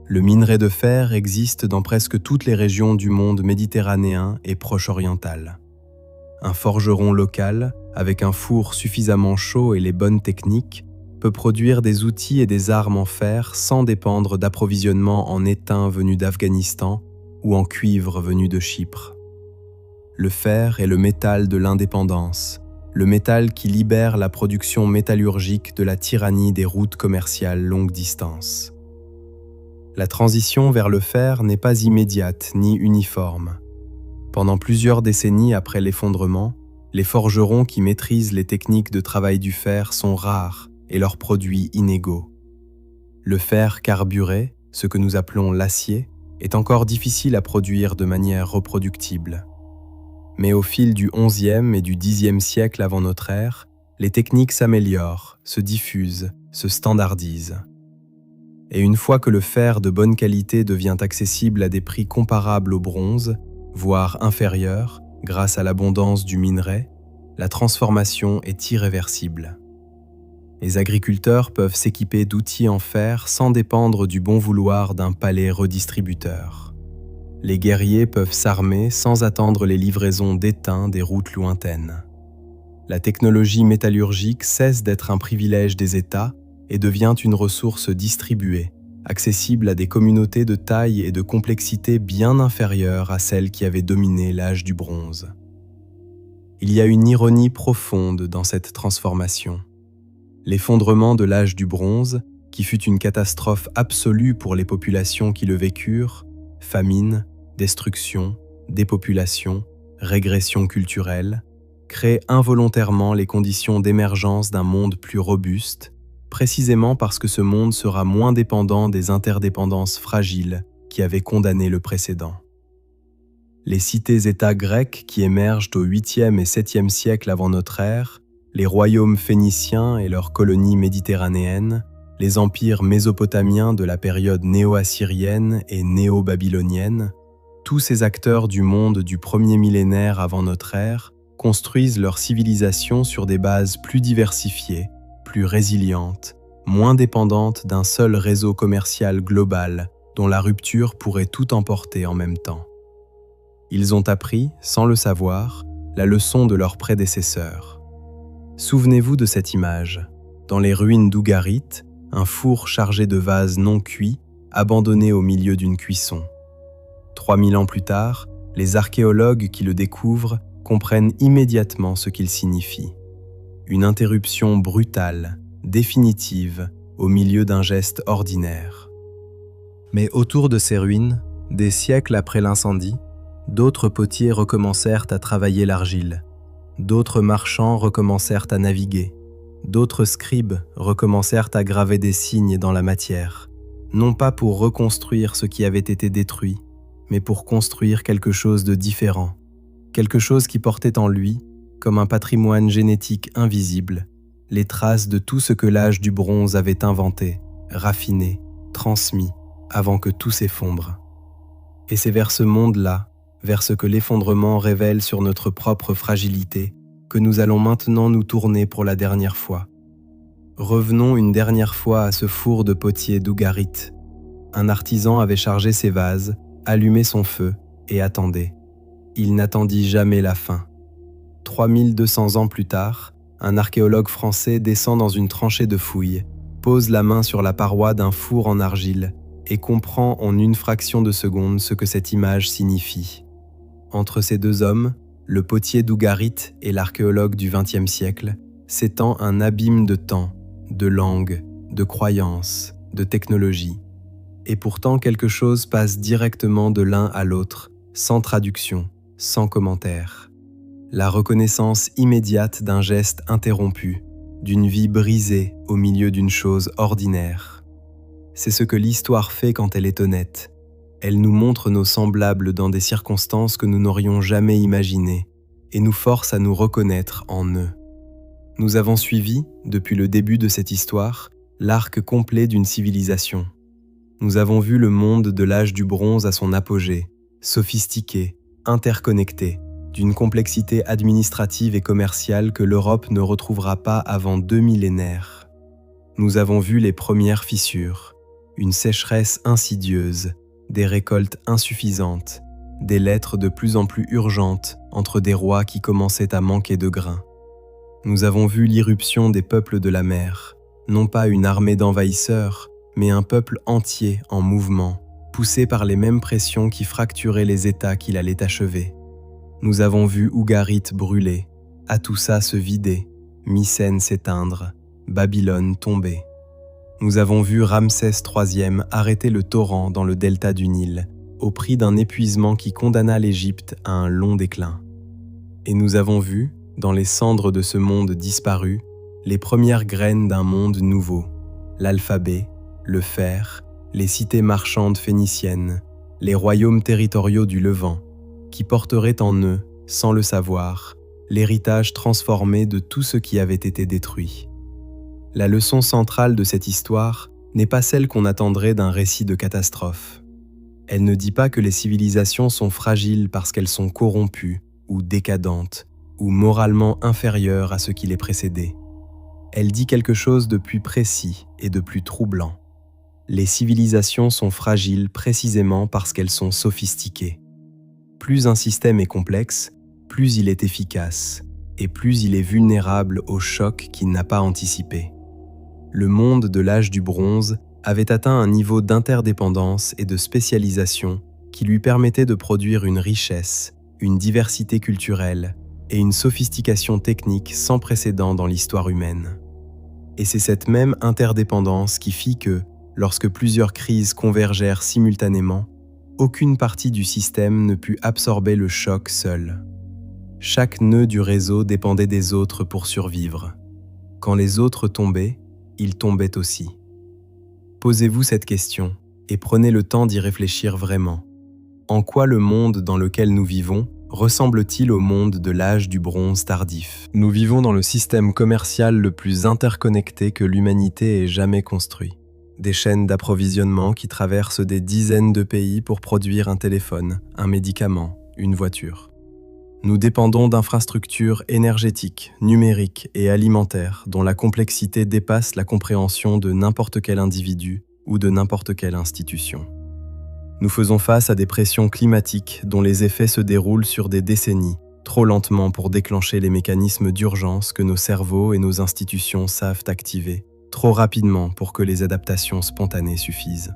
Le minerai de fer existe dans presque toutes les régions du monde méditerranéen et proche-oriental. Un forgeron local, avec un four suffisamment chaud et les bonnes techniques, peut produire des outils et des armes en fer sans dépendre d'approvisionnements en étain venus d'Afghanistan ou en cuivre venu de Chypre. Le fer est le métal de l'indépendance, le métal qui libère la production métallurgique de la tyrannie des routes commerciales longue distance. La transition vers le fer n'est pas immédiate ni uniforme. Pendant plusieurs décennies après l'effondrement, les forgerons qui maîtrisent les techniques de travail du fer sont rares et leurs produits inégaux. Le fer carburé, ce que nous appelons l'acier, est encore difficile à produire de manière reproductible. Mais au fil du XIe et du Xe siècle avant notre ère, les techniques s'améliorent, se diffusent, se standardisent. Et une fois que le fer de bonne qualité devient accessible à des prix comparables au bronze, voire inférieurs, grâce à l'abondance du minerai, la transformation est irréversible. Les agriculteurs peuvent s'équiper d'outils en fer sans dépendre du bon vouloir d'un palais redistributeur. Les guerriers peuvent s'armer sans attendre les livraisons d'étain des routes lointaines. La technologie métallurgique cesse d'être un privilège des États et devient une ressource distribuée, accessible à des communautés de taille et de complexité bien inférieures à celles qui avaient dominé l'âge du bronze. Il y a une ironie profonde dans cette transformation. L'effondrement de l'âge du bronze, qui fut une catastrophe absolue pour les populations qui le vécurent, famine, destruction, dépopulation, régression culturelle, crée involontairement les conditions d'émergence d'un monde plus robuste, précisément parce que ce monde sera moins dépendant des interdépendances fragiles qui avaient condamné le précédent. les cités-États grecs qui émergent au 8e et 7e siècle avant notre ère, les royaumes phéniciens et leurs colonies méditerranéennes, les empires mésopotamiens de la période néo-assyrienne et néo-babylonienne, tous ces acteurs du monde du premier millénaire avant notre ère construisent leur civilisation sur des bases plus diversifiées, plus résilientes, moins dépendantes d'un seul réseau commercial global dont la rupture pourrait tout emporter en même temps. Ils ont appris, sans le savoir, la leçon de leurs prédécesseurs. Souvenez-vous de cette image. Dans les ruines d'Ougarit, un four chargé de vases non cuits, abandonné au milieu d'une cuisson. 3000 ans plus tard, les archéologues qui le découvrent comprennent immédiatement ce qu'il signifie. Une interruption brutale, définitive, au milieu d'un geste ordinaire. Mais autour de ces ruines, des siècles après l'incendie, d'autres potiers recommencèrent à travailler l'argile, d'autres marchands recommencèrent à naviguer, d'autres scribes recommencèrent à graver des signes dans la matière, non pas pour reconstruire ce qui avait été détruit, mais pour construire quelque chose de différent, quelque chose qui portait en lui, comme un patrimoine génétique invisible, les traces de tout ce que l'âge du bronze avait inventé, raffiné, transmis, avant que tout s'effondre. Et c'est vers ce monde-là, vers ce que l'effondrement révèle sur notre propre fragilité, que nous allons maintenant nous tourner pour la dernière fois. Revenons une dernière fois à ce four de potier d'Ougarit. Un artisan avait chargé ses vases, allumé son feu et attendait. Il n'attendit jamais la fin. 3200 ans plus tard, un archéologue français descend dans une tranchée de fouilles, pose la main sur la paroi d'un four en argile et comprend en une fraction de seconde ce que cette image signifie. Entre ces deux hommes, le potier d'Ougarit et l'archéologue du XXe siècle, s'étend un abîme de temps, de langue, de croyances, de technologie. Et pourtant quelque chose passe directement de l'un à l'autre, sans traduction, sans commentaire. La reconnaissance immédiate d'un geste interrompu, d'une vie brisée au milieu d'une chose ordinaire. C'est ce que l'histoire fait quand elle est honnête. Elle nous montre nos semblables dans des circonstances que nous n'aurions jamais imaginées et nous force à nous reconnaître en eux. Nous avons suivi, depuis le début de cette histoire, l'arc complet d'une civilisation. Nous avons vu le monde de l'âge du bronze à son apogée, sophistiqué, interconnecté, d'une complexité administrative et commerciale que l'Europe ne retrouvera pas avant 2 millénaires. Nous avons vu les premières fissures, une sécheresse insidieuse, des récoltes insuffisantes, des lettres de plus en plus urgentes entre des rois qui commençaient à manquer de grains. Nous avons vu l'irruption des peuples de la mer, non pas une armée d'envahisseurs, mais un peuple entier en mouvement, poussé par les mêmes pressions qui fracturaient les États qu'il allait achever. Nous avons vu Ougarit brûler, Atoussa se vider, Mycène s'éteindre, Babylone tomber. Nous avons vu Ramsès III arrêter le torrent dans le delta du Nil, au prix d'un épuisement qui condamna l'Égypte à un long déclin. Et nous avons vu, dans les cendres de ce monde disparu, les premières graines d'un monde nouveau, l'alphabet, le fer, les cités marchandes phéniciennes, les royaumes territoriaux du Levant, qui porteraient en eux, sans le savoir, l'héritage transformé de tout ce qui avait été détruit. La leçon centrale de cette histoire n'est pas celle qu'on attendrait d'un récit de catastrophe. Elle ne dit pas que les civilisations sont fragiles parce qu'elles sont corrompues, ou décadentes, ou moralement inférieures à ce qui les précédait. Elle dit quelque chose de plus précis et de plus troublant. Les civilisations sont fragiles précisément parce qu'elles sont sophistiquées. Plus un système est complexe, plus il est efficace, et plus il est vulnérable aux chocs qu'il n'a pas anticipés. Le monde de l'âge du bronze avait atteint un niveau d'interdépendance et de spécialisation qui lui permettait de produire une richesse, une diversité culturelle et une sophistication technique sans précédent dans l'histoire humaine. Et c'est cette même interdépendance qui fit que, lorsque plusieurs crises convergèrent simultanément, aucune partie du système ne put absorber le choc seule. Chaque nœud du réseau dépendait des autres pour survivre. Quand les autres tombaient, ils tombaient aussi. Posez-vous cette question et prenez le temps d'y réfléchir vraiment. En quoi le monde dans lequel nous vivons ressemble-t-il au monde de l'âge du bronze tardif? Nous vivons dans le système commercial le plus interconnecté que l'humanité ait jamais construit. Des chaînes d'approvisionnement qui traversent des dizaines de pays pour produire un téléphone, un médicament, une voiture. Nous dépendons d'infrastructures énergétiques, numériques et alimentaires dont la complexité dépasse la compréhension de n'importe quel individu ou de n'importe quelle institution. Nous faisons face à des pressions climatiques dont les effets se déroulent sur des décennies, trop lentement pour déclencher les mécanismes d'urgence que nos cerveaux et nos institutions savent activer, trop rapidement pour que les adaptations spontanées suffisent.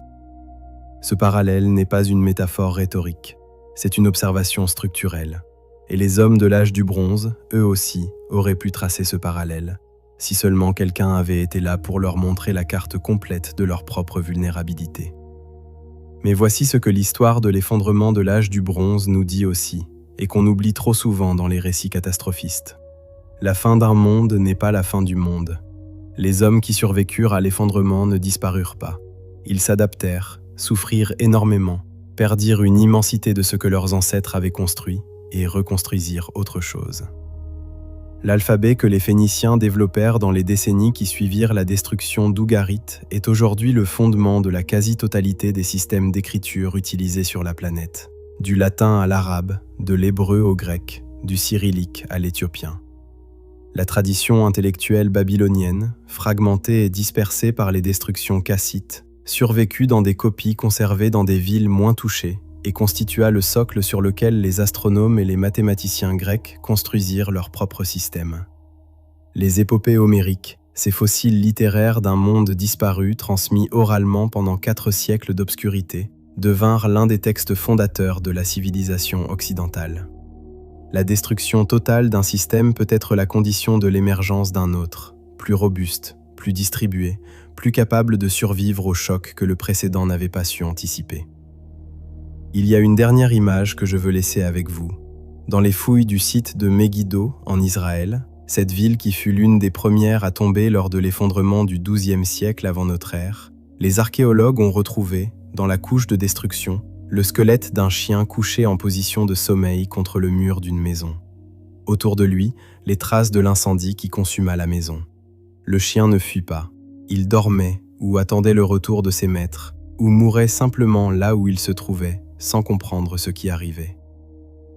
Ce parallèle n'est pas une métaphore rhétorique, c'est une observation structurelle. Et les hommes de l'âge du bronze, eux aussi, auraient pu tracer ce parallèle, si seulement quelqu'un avait été là pour leur montrer la carte complète de leur propre vulnérabilité. Mais voici ce que l'histoire de l'effondrement de l'âge du bronze nous dit aussi, et qu'on oublie trop souvent dans les récits catastrophistes. La fin d'un monde n'est pas la fin du monde. Les hommes qui survécurent à l'effondrement ne disparurent pas. Ils s'adaptèrent, souffrirent énormément, perdirent une immensité de ce que leurs ancêtres avaient construit et reconstruisirent autre chose. L'alphabet que les Phéniciens développèrent dans les décennies qui suivirent la destruction d'Ougarit est aujourd'hui le fondement de la quasi-totalité des systèmes d'écriture utilisés sur la planète, du latin à l'arabe, de l'hébreu au grec, du cyrillique à l'éthiopien. La tradition intellectuelle babylonienne, fragmentée et dispersée par les destructions kassites, survécut dans des copies conservées dans des villes moins touchées et constitua le socle sur lequel les astronomes et les mathématiciens grecs construisirent leur propre système. Les épopées homériques, ces fossiles littéraires d'un monde disparu transmis oralement pendant 4 siècles d'obscurité, devinrent l'un des textes fondateurs de la civilisation occidentale. La destruction totale d'un système peut être la condition de l'émergence d'un autre, plus robuste, plus distribué, plus capable de survivre aux chocs que le précédent n'avait pas su anticiper. Il y a une dernière image que je veux laisser avec vous. Dans les fouilles du site de Megiddo, en Israël, cette ville qui fut l'une des premières à tomber lors de l'effondrement du XIIe siècle avant notre ère, les archéologues ont retrouvé, dans la couche de destruction, le squelette d'un chien couché en position de sommeil contre le mur d'une maison. Autour de lui, les traces de l'incendie qui consuma la maison. Le chien ne fuit pas. Il dormait ou attendait le retour de ses maîtres, ou mourait simplement là où il se trouvait, sans comprendre ce qui arrivait.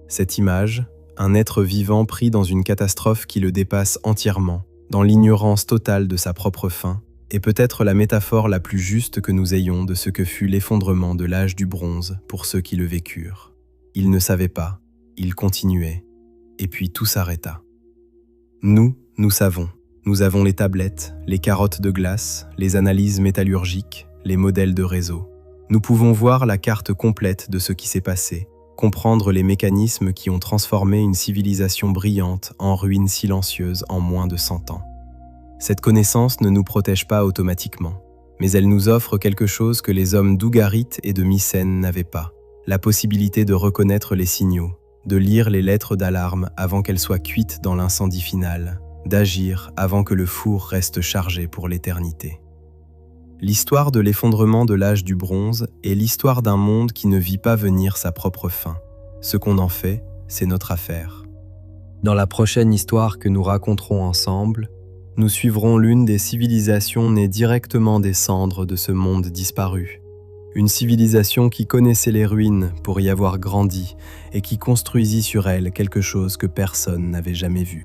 Cette image, un être vivant pris dans une catastrophe qui le dépasse entièrement, dans l'ignorance totale de sa propre fin, est peut-être la métaphore la plus juste que nous ayons de ce que fut l'effondrement de l'âge du bronze pour ceux qui le vécurent. Ils ne savaient pas, ils continuaient, et puis tout s'arrêta. Nous savons. Nous avons les tablettes, les carottes de glace, les analyses métallurgiques, les modèles de réseau. Nous pouvons voir la carte complète de ce qui s'est passé, comprendre les mécanismes qui ont transformé une civilisation brillante en ruine silencieuse en moins de 100 ans. Cette connaissance ne nous protège pas automatiquement, mais elle nous offre quelque chose que les hommes d'Ougarit et de Mycène n'avaient pas, la possibilité de reconnaître les signaux, de lire les lettres d'alarme avant qu'elles soient cuites dans l'incendie final, d'agir avant que le four reste chargé pour l'éternité. L'histoire de l'effondrement de l'âge du bronze est l'histoire d'un monde qui ne vit pas venir sa propre fin. Ce qu'on en fait, c'est notre affaire. Dans la prochaine histoire que nous raconterons ensemble, nous suivrons l'une des civilisations nées directement des cendres de ce monde disparu. Une civilisation qui connaissait les ruines pour y avoir grandi et qui construisit sur elles quelque chose que personne n'avait jamais vu.